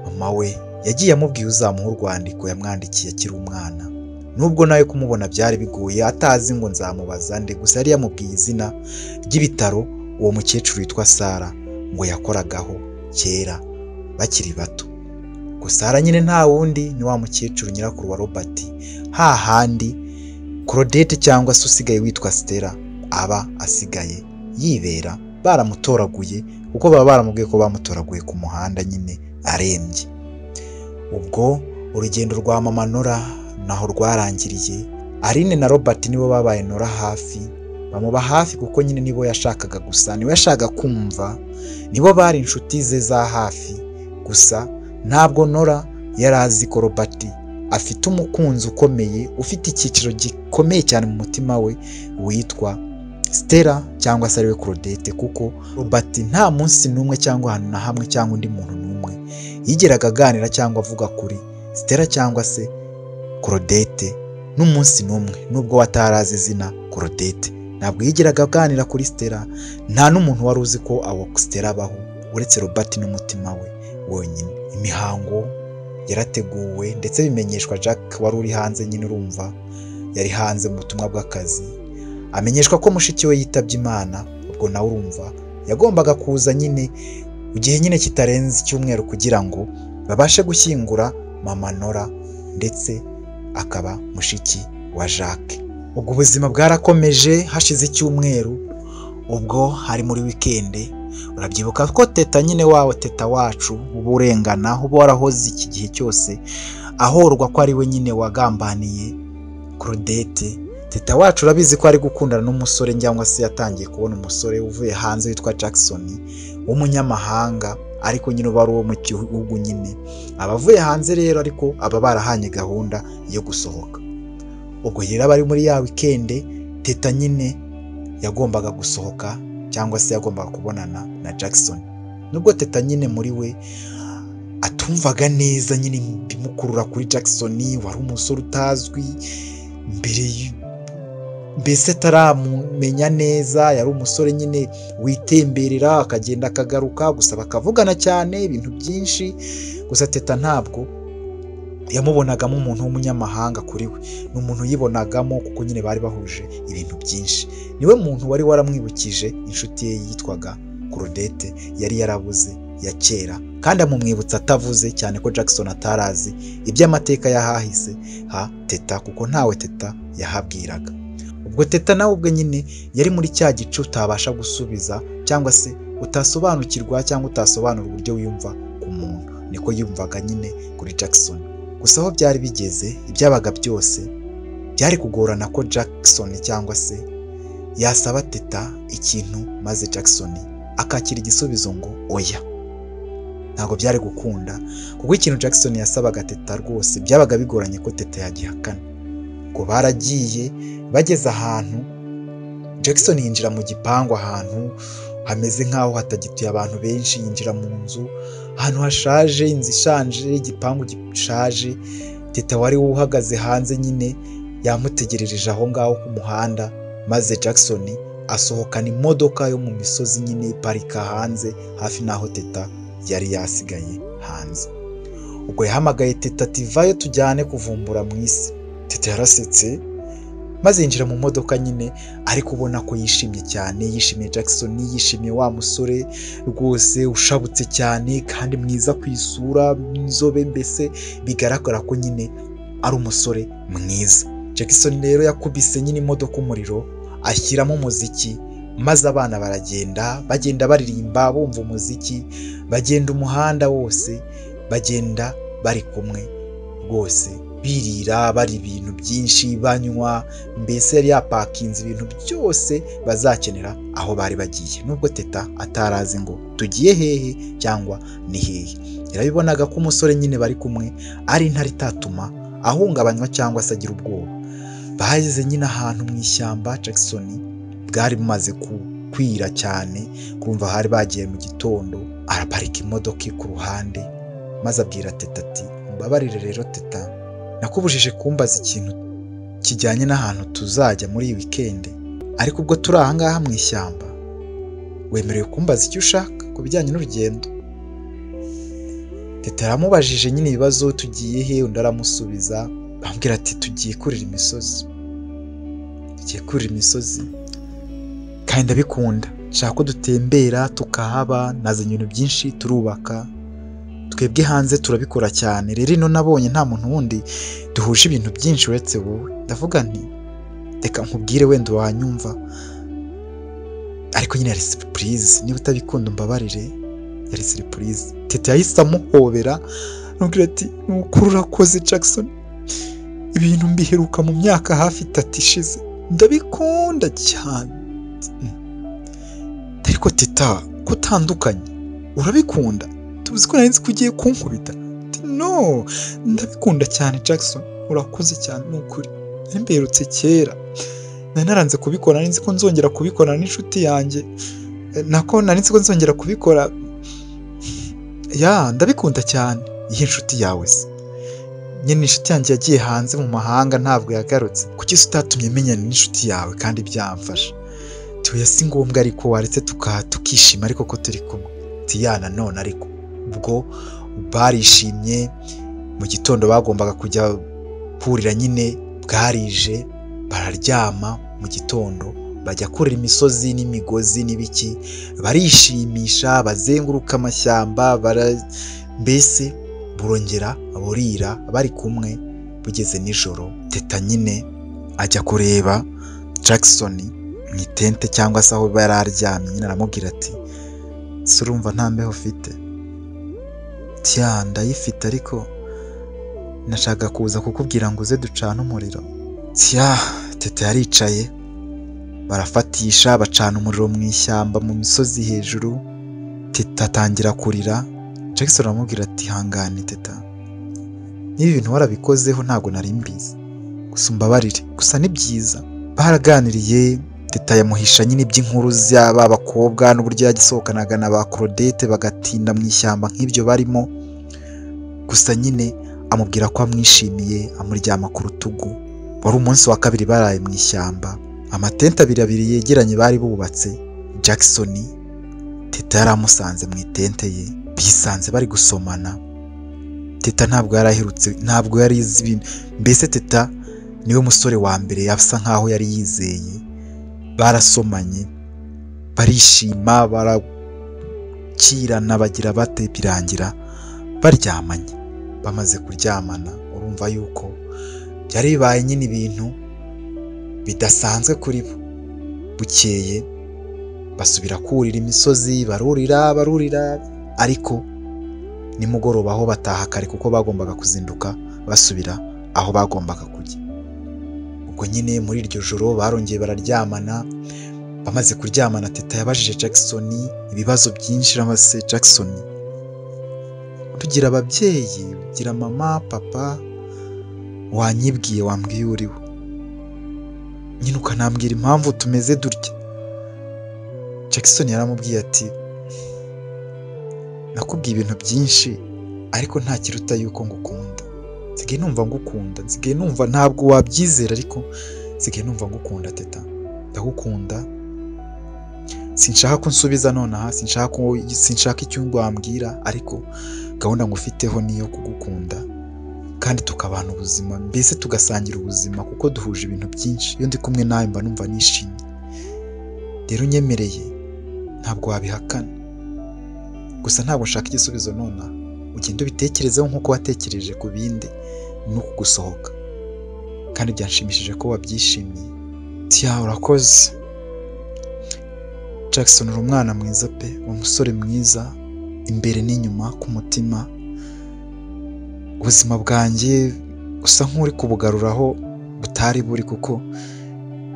Mama we yagiye amubwiye uzamuha urwandiko yamwandikiye akiri umwana, nubwo nawe kumubona byari bigoye, atazi ngo nzamubaza nde. Gusa yari yamubwiye izina ry'ibitaro uwo mukecuru witwa Sara ngo yakoragaho kera bakiri bato. Gusa Sara nyine nta wundi ni wa mukecuru nyirakuru wa Robert, hahandi Claudette cyangwa se usigaye witwa Stella aba asigaye yibera. Baramutoraguye kuko baba baramubwiye ko bamutoraguye ku muhanda nyine arembye. Ubwo urugendo rwa mama Nora naho rwarangiriye. Aline na Robert nibo babaye Nora hafi, bamuba hafi kuko nyine nibo yashakaga, gusa niwe yashaka kumva, nibo bari inshuti ze za hafi. Gusa ntabwo Nora yari azi ko Robert afite umukunzi ukomeye, ufite icyiciro gikomeye cyane mu mutima we witwa Stella cyangwa se ariwe Claudette, kuko Robert nta munsi n'umwe cyangwa ahantu na hamwe cyangwa undi muntu n'umwe yigeraga aganira cyangwa avuga kuri Stella cyangwa se Claudette n'umunsi n'umwe. Nubwo watarazi izina Claudette, ntabwo yigeraga aganira kuri Stella. Nta n'umuntu wari uzi ko awo Stella abaho uretse Robert n'umutima we wonyine. Imihango yarateguwe ndetse bimenyeshwa Jack wari uri hanze nyine, urumva yari hanze mu butumwa bw'akazi, amenyeshwa ko mushiki we yitabye Imana. Ubwo nawe urumva yagombaga kuza nyine igihe nyine kitarenze icyumweru kugira ngo babashe gushyingura mama Nora ndetse akaba mushiki wa Jack. Ubwo ubuzima bwarakomeje. Hashize icyumweru, ubwo hari muri weekend, urabyibuka ko teta nyine wawe, teta wacu uba urengana, uba warahoze iki gihe cyose ahorwa ko ari we nyine wagambaniye Claudette. Teta wacu urabizi ko ari gukundana n'umusore cyangwa se yatangiye kubona umusore uvuye hanze witwa Jackson w'umunyamahanga, ariko nyine uba ari uwo mu gihugu nyine. Abavuye hanze rero ariko aba barahanye gahunda yo gusohoka. Ubwo rero bari muri ya weekend, teta nyine yagombaga gusohoka cyangwa se yagombaga kubonana na Jackson. Nubwo teta nyine muri we atumvaga neza nyine bimukurura kuri Jackson. Wari umusore utazwi mbese ataramumenya neza, yari umusore nyine witemberera akagenda akagaruka, gusa bakavugana cyane ibintu byinshi. Gusa Teta ntabwo yamubonagamo umuntu w'umunyamahanga kuri we, ni umuntu yibonagamo kuko nyine bari bahuje ibintu byinshi. Niwe muntu wari waramwibukije inshuti ye yitwaga Claudette yari yarabuze ya kera, kandi amumwibutsa atavuze, cyane ko Jackson atarazi iby'amateka yahahise ha Teta kuko ntawe Teta yahabwiraga. Ubwo Teta nawe ubwe nyine yari muri cya gice utabasha gusubiza cyangwa se utasobanukirwa cyangwa utasobanura uburyo wiyumva ku muntu, niko yumvaga nyine kuri Jackson. Gusa aho byari bigeze, ibyabaga byose byari kugorana ko Jackson cyangwa se yasaba Teta ikintu maze Jackson akakira igisubizo ngo oya. Ntabwo byari gukunda kuko ikintu Jackson yasabaga Teta rwose byabaga bigoranye ko Teta yagihakana. Ngo baragiye bageze ahantu, Jackson yinjira mu gipangu ahantu hameze nk'aho hatagituye abantu benshi, yinjira mu nzu ahantu hashaje, inzu ishanje, igipangu gishaje. Teta wari uhagaze hanze nyine yamutegerereje aho ngaho ku muhanda, maze Jackson asohokana imodoka yo mu misozi nyine iparika hanze hafi n'aho Teta yari yasigaye hanze. Ubwo yahamagaye Teta ati vayo tujyane kuvumbura mu isi. Teta yarasetse maze yinjira mu modoka nyine, ariko ubona ko yishimye cyane, yishimiye Jackson, yishimiye wa musore rwose ushabutse cyane kandi mwiza ku isura, inzobe, mbese bigaragara ko nyine ari umusore mwiza. Jackson rero yakubise nyine imodoka umuriro, ashyiramo umuziki, maze abana bagenda baririmba bumva umuziki, bagenda umuhanda wose, bagenda bari kumwe rwose, birira bari ibintu byinshi, banywa, mbese yari yapakinze ibintu byose bazakenera aho bari bagiye, nubwo Teta atarazi ngo tugiye hehe cyangwa ni hehe. Yarabibonaga ko umusore nyine bari kumwe ari intare itatuma ahungabanywa cyangwa se agira ubwoba. Bahageze nyine ahantu mu ishyamba, Jackson bwari bumaze kwira cyane, kumva hari bagiye mu gitondo. Araparika imodoka ku ruhande maze abwira Teta ati mbabarire rero Teta, nakubujije kumbaza ikintu kijyanye n'ahantu tuzajya muri iyi weekend, ariko ubwo turi aha ngaha mu ishyamba wemerewe kumbaza icyo ushaka ku bijyanye n'urugendo. Teta yaramubajije nyine ibibazo, tugiye he? Undi aramusubiza ambwira ati tugiye kurira imisozi. Tugiye kurira imisozi kandi ndabikunda, nshaka ko dutembera tukahaba, nazanye ibintu byinshi, turubaka, twebwe hanze turabikora cyane. Rero ino nabonye nta muntu wundi duhuje ibintu byinshi uretse wowe. Ndavuga nti reka nkubwire wenda wanyumva, ariko nyine yari surprise, niba utabikunda umbabarire, yari surprise. Teta yahise amuhobera amubwira ati nukuri urakoze Jackson, ibintu mbiheruka mu myaka hafi 3 ishize, ndabikunda cyane. Ariko Teta ko utandukanye, urabikunda? Tuzi ko nari nzi ko ugiye kunkubita. No, ndabikunda cyane Jackson, urakoze cyane nukuri, mberutse kera, nari naranze kubikora, nari nzi ko nzongera kubikora n'inshuti yanjye, nako nari nzi ko nzongera kubikora. Ya, ndabikunda cyane. Iyi nshuti yawe se nyine inshuti yanjye yagiye hanze mu mahanga, ntabwo yagarutse. Kuki utatumye menyana n'inshuti yawe kandi byamfasha? Tuya si ngombwa, ariko waretse tukishima ariko ko turi kumwe. Tiyana none ariko ubwo barishimye, mu gitondo bagombaga kujya kurira nyine, bwarije bararyama, mu gitondo bajya kurira imisozi n'imigozi n'ibiki, barishimisha, bazenguruka amashyamba, mbese burongera burira bari kumwe. Bugeze nijoro, Teta nyine ajya kureba Jackson mu itente cyangwa se aho bari aryamye, nyine aramubwira ati se urumva nta mbeho ufite? Tya, ndayifite ariko nashaka kuza kukubwira ngo uze ducane umuriro. Tya, Teta yaricaye, barafatisha bacana umuriro mu ishyamba mu misozi hejuru. Teta atangira kurira. Jackson aramubwira ati hangane Teta, niba ibintu warabikozeho ntabwo nari mbizi, gusa umbabarire, gusa ni byiza. Baraganiriye, Teta yamuhisha nyine iby'inkuru z'aba bakobwa n'uburyo yagisohokanaga na ba Claudette bagatinda mu ishyamba nk'ibyo barimo. gusa nyine amubwira ko amwishimiye, amuryama ku rutugu. Wari umunsi wa kabiri baraye mu ishyamba, amatente abiri yegeranye bari bubatse. Jackson Teta yari amusanze mu itente ye, bisanze bari gusomana. Teta ntabwo yari aherutse, ntabwo yari izi ibintu, mbese Teta niwe musore wa mbere asa nkaho yari yizeye. Barasomanye, barishima, barakirana, bagira bate, birangira baryamanye. Bamaze kuryamana, urumva yuko byari bibaye nyine ibintu bidasanzwe kuri bo. Bukeye basubira kurira imisozi, barurira, ariko nimugoroba aho bataha kare kuko bagombaga kuzinduka basubira aho bagombaga kujya. Ubwo nyine muri iryo joro barongeye bararyamana. Bamaze kuryamana, Teta yabajije Jackson ibibazo byinshi. Ramase Jackson, tugira ababyeyi, ugira mama, papa, wanyibwiye, wambwiye uriwe, nyine ukanambwira impamvu tumeze dutya. Jackson yaramubwiye ati, nakubwiye ibintu byinshi ariko nta kiruta yuko ngukunda. Nsigaye numva ngukunda, nsigaye numva, ntabwo wabyizera ariko nsigaye numva ngukunda Teta, ndagukunda. Sinshaka ko nsubiza nonaha, sinshaka icyo wambwira, ariko gahunda ngufiteho niyo kugukunda kandi tukabana ubuzima, mbese tugasangira ubuzima kuko duhuje ibintu byinshi. Iyo ndi kumwe nawe mba numva nishimye. Rero unyemereye, ntabwo wabihakana, gusa ntabwo nshaka igisubizo nonaha. Ugenda ubitekerezeho nk'uko watekereje ku bindi no kugusohoka, kandi byanshimishije ko wabyishimiye. Tiya, urakoze Jackson, uri umwana mwiza pe, umusore mwiza imbere n'inyuma ku mutima. Ubuzima bwanjye usa nk'uri kubugaruraho butari buri, kuko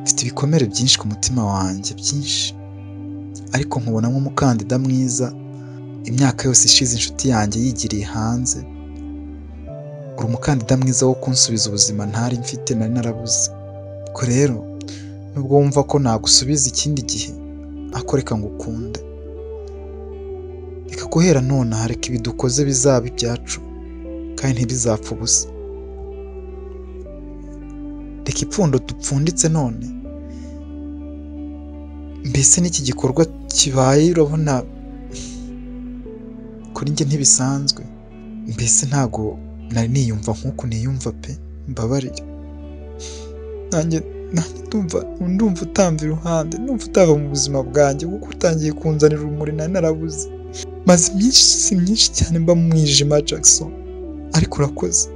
mfite ibikomere byinshi ku mutima wanjye, byinshi, ariko nkubona nk'umukandida mwiza. Imyaka yose ishize inshuti yanjye yigiriye hanze, uri umukandida mwiza wo kunsubiza ubuzima ntari mfite, nari narabuze. Ubwo rero nubwo wumva ko nagusubiza ikindi gihe, ariko reka ngukunde, reka guhera nonaha, reka ibi dukoze bizaba ibyacu kandi ntibizapfa ubusa. Reka ipfundo dupfunditse none, mbese n'iki gikorwa kibaye urabona kuri njye ntibisanzwe. Mbese ntago nari niyumva nk'uko niyumva pe, mbabarire. Nanjye ndumva utamva iruhande, ndumva utava mu buzima bwanjye kuko utangiye kunzanira urumuri nari narabuze. Maze iminsi myinshi cyane mba mu mwijima Jackson, ariko urakoze.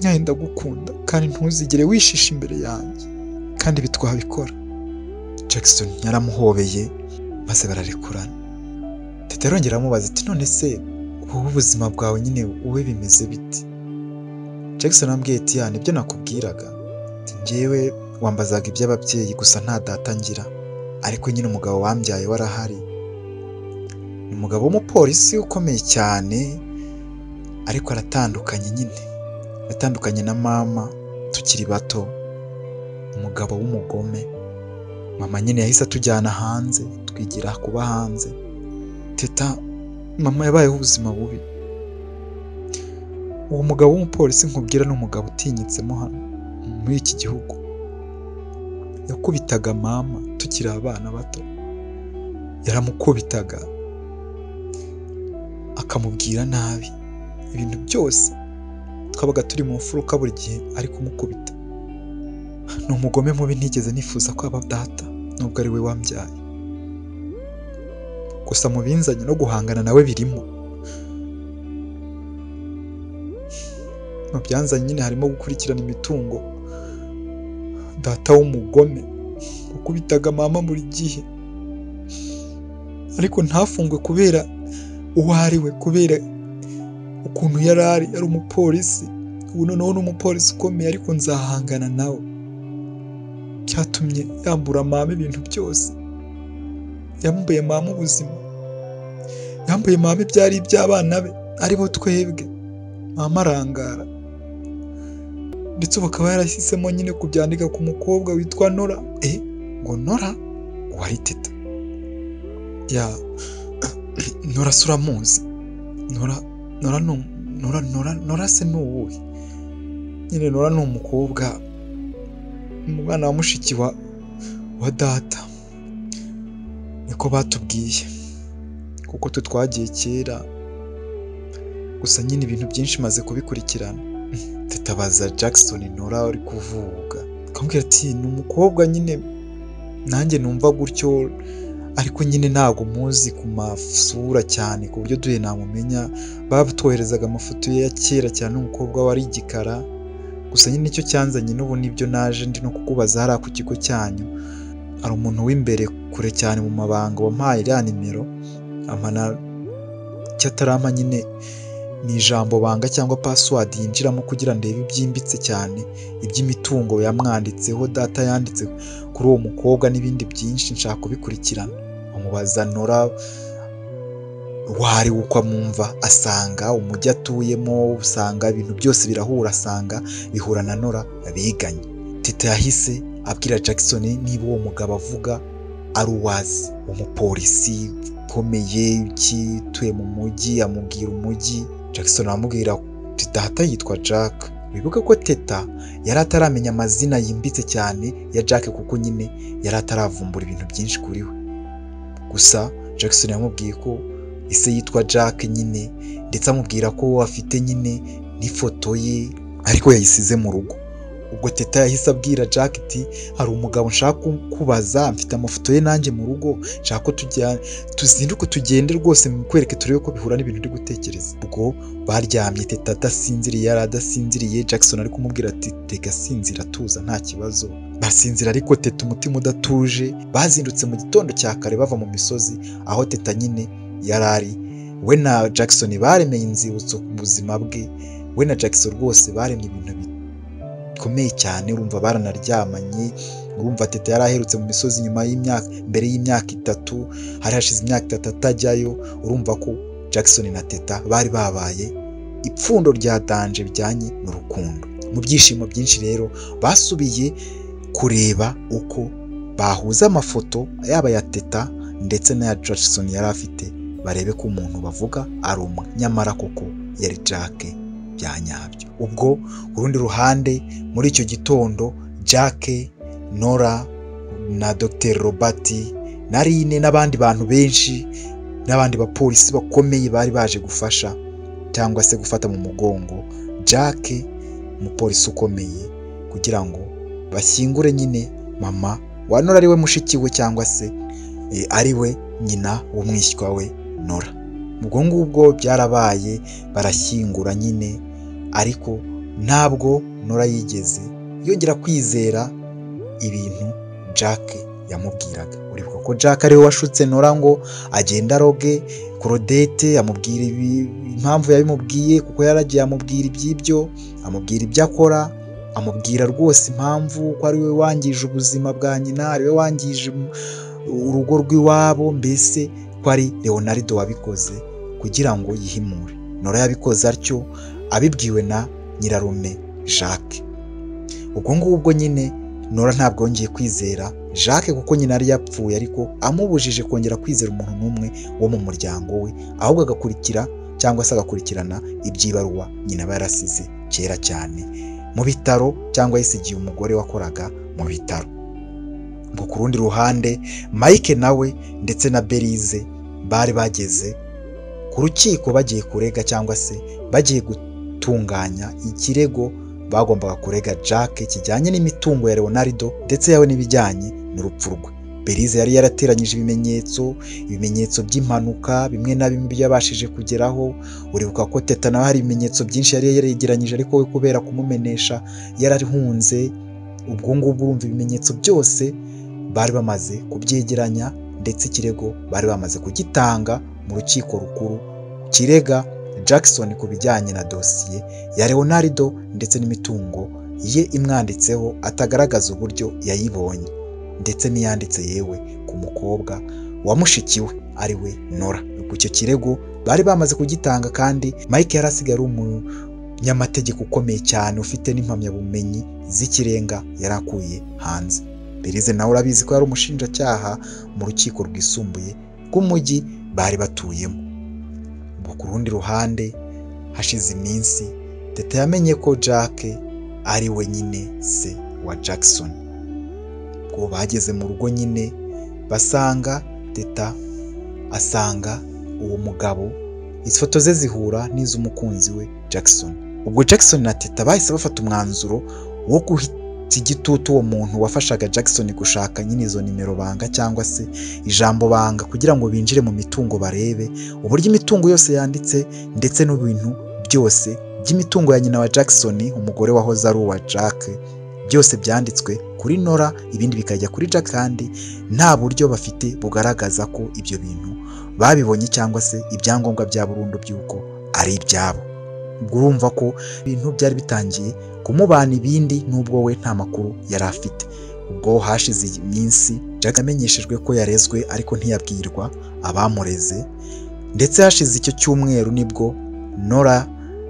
Nyaye ndagukunda kandi ntuzigere wishisha imbere yanjye, kandi ibi twabikora. Jackson yaramuhobeye maze bararekurana. Teta arongera amubaza ati, none se wowe ubuzima bwawe nyine wowe bimeze biti? Jackson arambwiye ati, nibyo nakubwiraga, njyewe wambazaga iby'ababyeyi gusa nta data ngira, ariko nyine umugabo wambyaye warahari. Ni umugabo w'umupolisi ukomeye cyane, ariko aratandukanye nyine, atandukanye na mama tukiri bato. Umugabo w'umugome. Mama nyine yahise atujyana hanze, twigira kuba hanze. Teta, mama yabayeho ubuzima bubi. Uwo mugabo w'umupolisi nkubwira ni umugabo utinyitsemo hano muri iki gihugu. Yakubitaga mama tukiri abana bato, yaramukubitaga akamubwira nabi, ibintu byose. Twabaga turi mu mfuruka buri gihe ari kumukubita. Ni umugome mubi, ntigeze nifuza ko aba data nubwo ari we wambyaye. Gusa mu binzanye no guhangana nawe birimo. Mu byanzanye nyine harimo gukurikirana imitungo. Data w'umugome ukubitaga mama buri gihe, ariko ntafungwe kubera uwo ari we, kubera ukuntu yari umupolisi. Ubu noneho ni umupolisi ukomeye, ariko nzahangana nawe. Cyatumye yambura mama ibintu byose, yambuye mama ubuzima, yambuye mama ibyari iby'abana be aribo twebwe. Mama arangara, ndetse bakaba yarashyizemo nyine kubyandika ku mukobwa witwa Nora. Ngo Nora wari Teta? Nora se uramuzi? Nora Nora se ni uwuhe? Nyine Nora ni umukobwa, umwana wa mushiki wa data, niko batubwiye kuko twagiye kera, gusa nyine ibintu byinshi maze kubikurikirana. Tutabaza Jackson Nora uri kuvuga, akamubwira ati ni umukobwa nyine nanjye numva gutyo, ariko nyine ntabwo muzi ku masura cyane ku buryo duhe namumenya. Batwoherezaga amafoto ye ya kera cyane, umukobwa wari igikara. Gusa nyine icyo cyanzanye n'ubu nibyo naje ndi no kukubaza hariya ku kigo cyanyu, hari umuntu w'imbere kure cyane mu mabanga wampaye iriya nimero, amana icyo atarampa nyine ni ijambo banga cyangwa password yinjiramo kugira ndebe ibyimbitse cyane iby'imitungo yamwanditseho, data yanditse kuri uwo mukobwa n'ibindi byinshi nshaka kubikurikirana. Amubaza Nora wari uko amwumva, asanga umujyi atuyemo, usanga ibintu byose birahura, asanga bihura na Nora biganye. Teta yahise abwira Jackson niba uwo mugabo avuga ari uwazi, umupolisi ukomeye utuye mu mujyi, amubwira umujyi. Jackson aramubwira ati data yitwa Jack. Wibuke ko Teta yari ataramenya amazina yimbitse cyane ya Jack kuko nyine yari ataravumbura ibintu byinshi kuri we. Gusa Jackson yamubwiye ko ise yitwa Jack nyine, ndetse amubwira ko afite nyine n'ifoto ye ariko yayisize mu rugo. Ubwo Teta yahise abwira Jack ati hari umugabo nshaka kubaza, mfite amafoto ye nanjye mu rugo, nshaka ko tuzinduke tugende rwose mukwereke turebe ko bihura n'ibintu uri gutekereza. Ubwo baryamye, Teta adasinziriye, yari adasinziriye. Jackson ari kumubwira ati tega sinzira, tuza nta kibazo. Basinzira ariko Teta umutima udatuje. Bazindutse mu gitondo cya kare bava mu misozi aho Teta nyine yari ari. We na Jackson baremeye inzibutso ku buzima bwe. We na Jackson rwose baremye ibintu bikomeye cyane. Urumva baranaryamanye, urumva Teta yari aherutse mu misozi mbere y'imyaka 3, hari hashize imyaka 3 atajyayo. Urumva ko Jackson na Teta bari babaye ipfundo rya danje bijyanye n'urukundo. Mu byishimo byinshi rero basubiye kureba uko bahuza amafoto yaba ya Teta ndetse n'aya Jackson yari afite, barebe ko umuntu bavuga ari umwe, nyamara koko yari Jack bya nyabyo. Ubwo ku rundi ruhande muri icyo gitondo Jack, Nora na Dr. Robert na Rine n'abandi bantu benshi n'abandi bapolisi bakomeye bari baje gufasha cyangwa se gufata mu mugongo Jack, umupolisi ukomeye, kugira ngo bashyingure nyine mama wa Nora ari we mushiki we cyangwa se ari we nyina w'umwishywa we Nora. Ubwo ngubwo byarabaye, barashyingura nyine, ariko ntabwo Nora yigeze yongera kwizera ibintu Jack yamubwiraga. Uribuka ko Jack ariwe washutse Nora ngo agenda aroge Claudette, amubwira impamvu yabimubwiye kuko yaragiye amubwira iby'ibyo, amubwira ibyo akora, amubwira rwose impamvu ko ari we wangije ubuzima bwa nyina, ari we wangije urugo rw'iwabo, mbese ko ari Leonardo wabikoze kugira ngo yihimure. Nora yabikoze atyo abibwiwe na nyirarume Jacques. Ubwo ngubwo nyine Nora ntabwo yongeye kwizera Jacques kuko nyina yari yapfuye, ariko amubujije kongera kwizera umuntu n'umwe wo mu muryango we, ahubwo agakurikira cyangwa se agakurikirana iby'ibaruwa nyina aba yarasize kera cyane mu bitaro, cyangwa yisigiye umugore wakoraga mu bitaro. Ngo ku rundi ruhande Mike nawe ndetse na Belize bari bageze ku rukiko bagiye kurega cyangwa se bagiye gutunganya ikirego bagombaga kurega Jack kijyanye n'imitungo ya Leonardo ndetse yawe n'ibijyanye n'urupfu rwe. Belize yari yarateranyije ibimenyetso by'impanuka bimwe na bimwe byabashije kugeraho. Uribuka ko Teta nawe hari ibimenyetso byinshi yari yaregeranyije, ariko we kubera kumumenesha yararihunze. Ubwo ngubwo urumva ibimenyetso byose bari bamaze kubyegeranya, ndetse ikirego bari bamaze kugitanga mu rukiko rukuru kirega Jackson ku bijyanye na dosiye ya Leonardo ndetse n'imitungo ye imwanditseho atagaragaza uburyo yayibonye, ndetse n'iyanditse yewe ku mukobwa wa mushiki we ari we Nora. Ubwo icyo kirego bari bamaze kugitanga, kandi Mike yari asigaye ari umunyamategeko ukomeye cyane ufite n'impamyabumenyi z'ikirenga yari akuye hanze. Belize nawe urabizi ko yari umushinjacyaha mu rukiko rwisumbuye rw'umujyi bari batuyemo. Ku rundi ruhande hashize iminsi Teta yamenye ko Jack ari we nyine se wa Jackson. Ubwo bageze mu rugo nyine basanga Teta asanga uwo mugabo ifoto ze zihura n'iz'umukunzi we Jackson. Ubwo Jackson na Teta bahise bafata umwanzuro wo guhita igitutu uwo muntu wafashaga Jackson gushaka nyine izo nimero banga cyangwa se ijambo banga kugira ngo binjire mu mitungo barebe uburyo imitungo yose yanditse ndetse n'ibintu byose by'imitungo ya nyina wa Jackson, umugore wahoze ari uwa Jack, byose byanditswe kuri Nora, ibindi bikajya kuri Jack kandi nta buryo bafite bugaragaza ko ibyo bintu babibonye cyangwa se ibyangombwa bya burundu by'uko ari ibyabo. Ubwo urumva ko ibintu byari bitangiye kumubana ibindi nubwo we nta makuru yari afite. Ubwo hashize iminsi Jack amenyeshejwe ko yarezwe ariko ntiyabwirwa abamureze, ndetse hashize icyo cyumweru nibwo Nora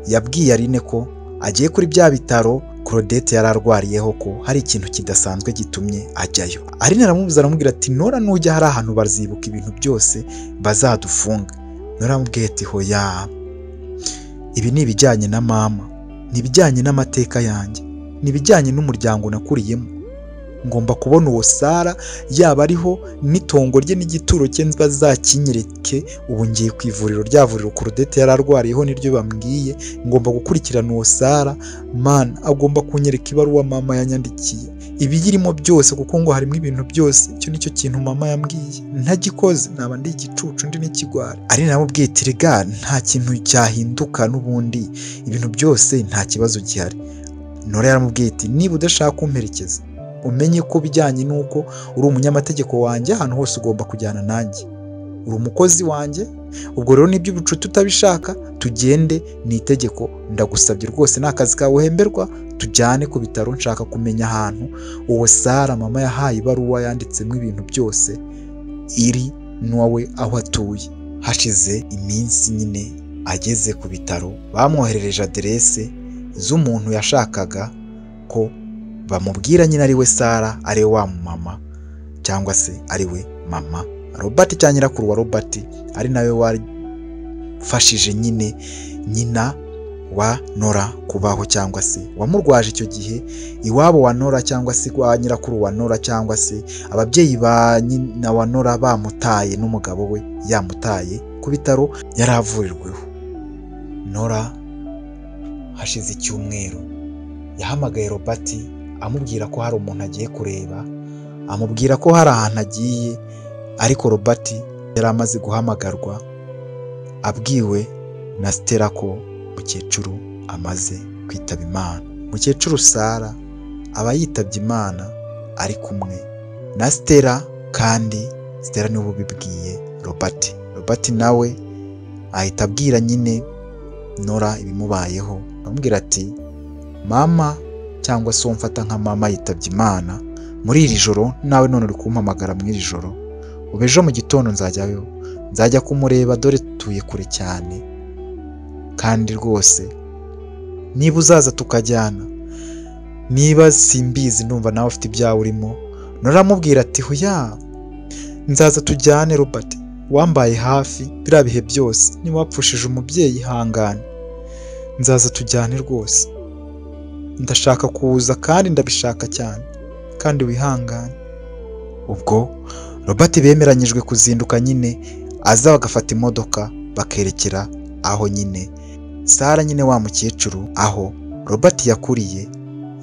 yabwiye Aline ko agiye kuri bya bitaro Claudette yari arwariyeho ko hari ikintu kidasanzwe gitumye ajyayo. Aline aramubuza aramubwira ati Nora nujya hari ahantu bazibuka ibintu byose bazadufunga. Nora aramubwiye ati hoya, ibi ni ibijyanye na mama, ni ibijyanye n'amateka yanjye, ni ibijyanye n'umuryango nakuriyemo. Ngomba kubona uwo Sara yaba ariho n'itongo rye n'igituro cye bazakinyereke. Ubu ngiye ku ivuriro, rya vuriro Claudette yari arwariyeho niryo bambwiye. Ngomba gukurikirana uwo Sara, man agomba kunyereka ibaruwa mama yanyandikiye ibiyirimo byose kuko ngo harimo ibintu byose. Icyo nicyo kintu mama yambwiye, ntagikoze naba ndi igicucu ndi n'ikigwari. Ari namubwiye ati rega nta kintu cyahinduka n'ubundi ibintu byose nta kibazo gihari. Nora yaramubwiye ati niba udashaka kumperekeza umenye ko bijyanye nuko uri umunyamategeko wanjye, ahantu hose ugomba kujyana nanjye, uri umukozi wanjye. Ubwo rero nibyo ubucuti utabishaka tugende, ni itegeko, ndagusabye rwose, ni akazi kawe uhemberwa, tujyane ku bitaro. Nshaka kumenya ahantu uwo Sara mama yahaye ibaruwa yanditsemo ibintu byose iri n'uwawe aho atuye. Hashize iminsi nyine ageze ku bitaro, bamwoherereje aderese z'umuntu yashakaga ko bamubwira nyine ari we Sara, ari wa mama cyangwa se ari we mama Robert cyangwa nyirakuru wa Robert, ari nawe wafashije nyine nyina wa Nora kubaho cyangwa se wamurwaje icyo gihe iwabo wa Nora, cyangwa se kwa nyirakuru wa Nora, cyangwa se ababyeyi ba nyina wa Nora bamutaye n'umugabo we yamutaye ku bitaro yari avurirweho. Nora hashize icyumweru yahamagaye Robert amubwira ko hari umuntu agiye kureba, amubwira ko hari ahantu agiye, ariko Robert yari amaze guhamagarwa abwiwe na Stella ko mukecuru amaze kwitaba Imana. Mukecuru Sara aba yitabye Imana ari kumwe na Stella, kandi Stella niwe ubibwiye Robert. Robert nawe ahita abwira nyine Nora ibimubayeho, amubwira ati mama cyangwa se umfata nka mama yitabye Imana muri iri joro, nawe none uri kumpamagara muri iri joro, ubejo mu gitondo nzajyayo, nzajya kumureba dore tuye kure cyane, kandi rwose niba uzaza tukajyana, niba simbizi ndumva nawe ufite ibyawe urimo. Nora aramubwira ati hoya, nzaza tujyane Robert, wambaye hafi biriya bihe byose, niba wapfushije umubyeyi hangane, nzaza tujyane rwose, ndashaka kuza kandi ndabishaka cyane, kandi wihangane. Ubwo Robert bemeranyijwe kuzinduka nyine aza bagafata imodoka bakerekera aho nyine Sara nyine wa mukecuru aho Robert yakuriye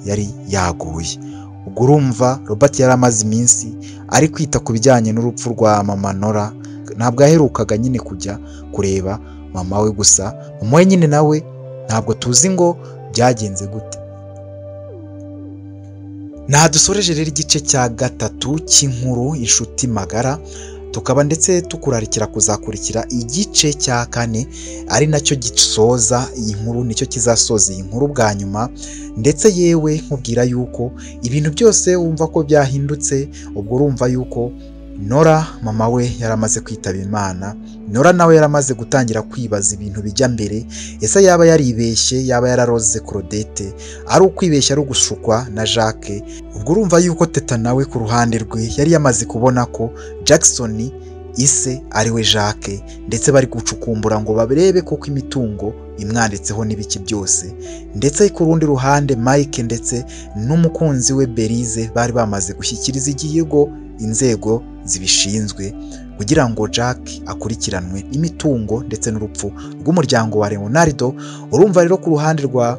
yari yaguye. Ubwo urumva Robert yari amaze iminsi ari kwita ku bijyanye n'urupfu rwa mama Nora, ntabwo aherukaga nyine kujya kureba mama we, gusa mama we nyine nawe ntabwo tuzi ngo byagenze gute. Dusoreje rero igice cya gatatu cy'inkuru Inshuti Magara, tukaba ndetse tukurarikira kuzakurikira igice cya kane, ari nacyo gisoza iyi nkuru, nicyo kizasoza iyi nkuru bwa nyuma. Ndetse yewe nkubwira yuko ibintu byose wumva ko byahindutse. Ubwo urumva yuko Nora mama we yaramaze kwitaba Imana, Nora nawe yaramaze gutangira kwibaza ibintu bijya mbere, ese yaba yaribeshye, yaba yararoze Claudette, ari ukwibeshya ari ugushukwa na Jacques. Ubwo urumva yuko Teta nawe ku ruhande rwe yari yamaze kubona ko Jackson ise ari we Jacques, ndetse bari gucukumbura ngo barebe koko imitungo imwanditseho n'ibiki byose, ndetse ku rundi ruhande Mike ndetse n'umukunzi we Belize bari bamaze gushyikiriza igihugu inzego zibishinzwe kugira ngo Jack akurikiranwe imitungo ndetse n'urupfu rw'umuryango wa Leonardo. Urumva rero ku ruhande rwa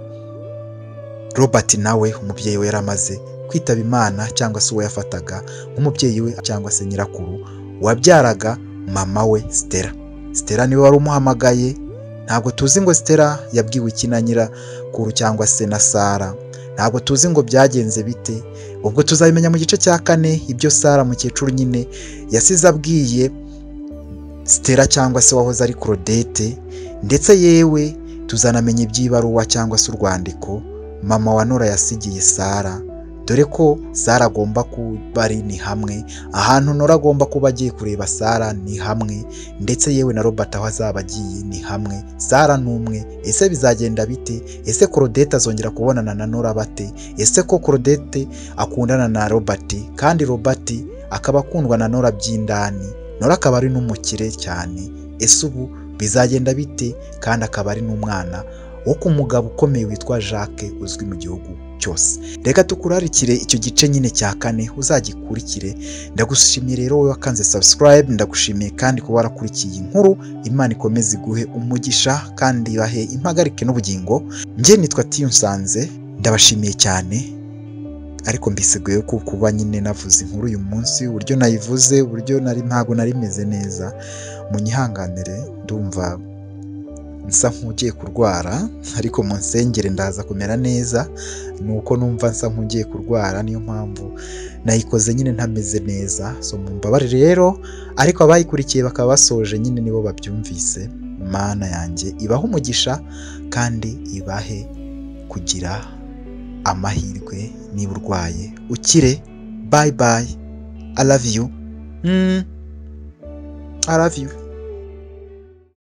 Robert nawe umubyeyi we yaramaze kwitaba Imana, cyangwa se uwo yafataga nk'umubyeyi we cyangwa se nyirakuru wabyaraga mama we Stella. Stella niwe wari umuhamagaye. Ntabwo tuzi ngo Stella yabwiwe iki na nyirakuru cyangwa se na Sara, ntabwo tuzi ngo byagenze bite. Ubwo tuzabimenya mu gice cya 4 ibyo Sara mukecuru nyine yasize abwiye Stella cyangwa se wahoze ari Claudette, ndetse yewe tuzanamenya iby'ibaruwa cyangwa se urwandiko mama wa Nora yasigiye Sara, dore ko Sara agomba kuba ari ni hamwe, ahantu Nora agomba kuba agiye kureba Sara ni hamwe, ndetse yewe na Robert aho azaba agiye ni hamwe. Sara n'umwe. Ese bizagenda bite? Ese Claudette azongera kubonana na Nora bate? Ese ko Claudette akundana na Robert kandi Robert akaba akundwa na Nora by'indani, Nora akaba ari n'umukire cyane? Ese ubu bizagenda bite? Kandi akaba ari n'umwana wo ku mugabo ukomeye witwa Jacques uzwi mu gihugu cyose. Reka tukurarikire icyo gice nyine cya 4 uzagikurikire. Ndagushimiye rero wowe wakanze subscribe, ndagushimiye kandi kuba warakurikiye inkuru. Imana ikomeze iguhe umugisha kandi bahe impagarike n'ubugingo. Njye nitwa Tiyunsanze, ndabashimiye cyane, ariko mbiseguye ko kuba nyine navuze inkuru uyu munsi, uburyo nayivuze, uburyo ntabwo nari meze neza, munyihanganire. Ndumva nsa nk'ugiye kurwara, ariko mu nsengere ndaza kumera neza. Nuko numva nsa nk'ugiye kurwara, niyo mpamvu nayikoze nyine ntameze neza. So mumbabarire rero, ariko abayikurikiye bakaba basoje nyine nibo babyumvise. Imana yanjye ibahe umugisha kandi ibahe kugira amahirwe. Niba urwaye ukire. Bye bye. I love you. I love you.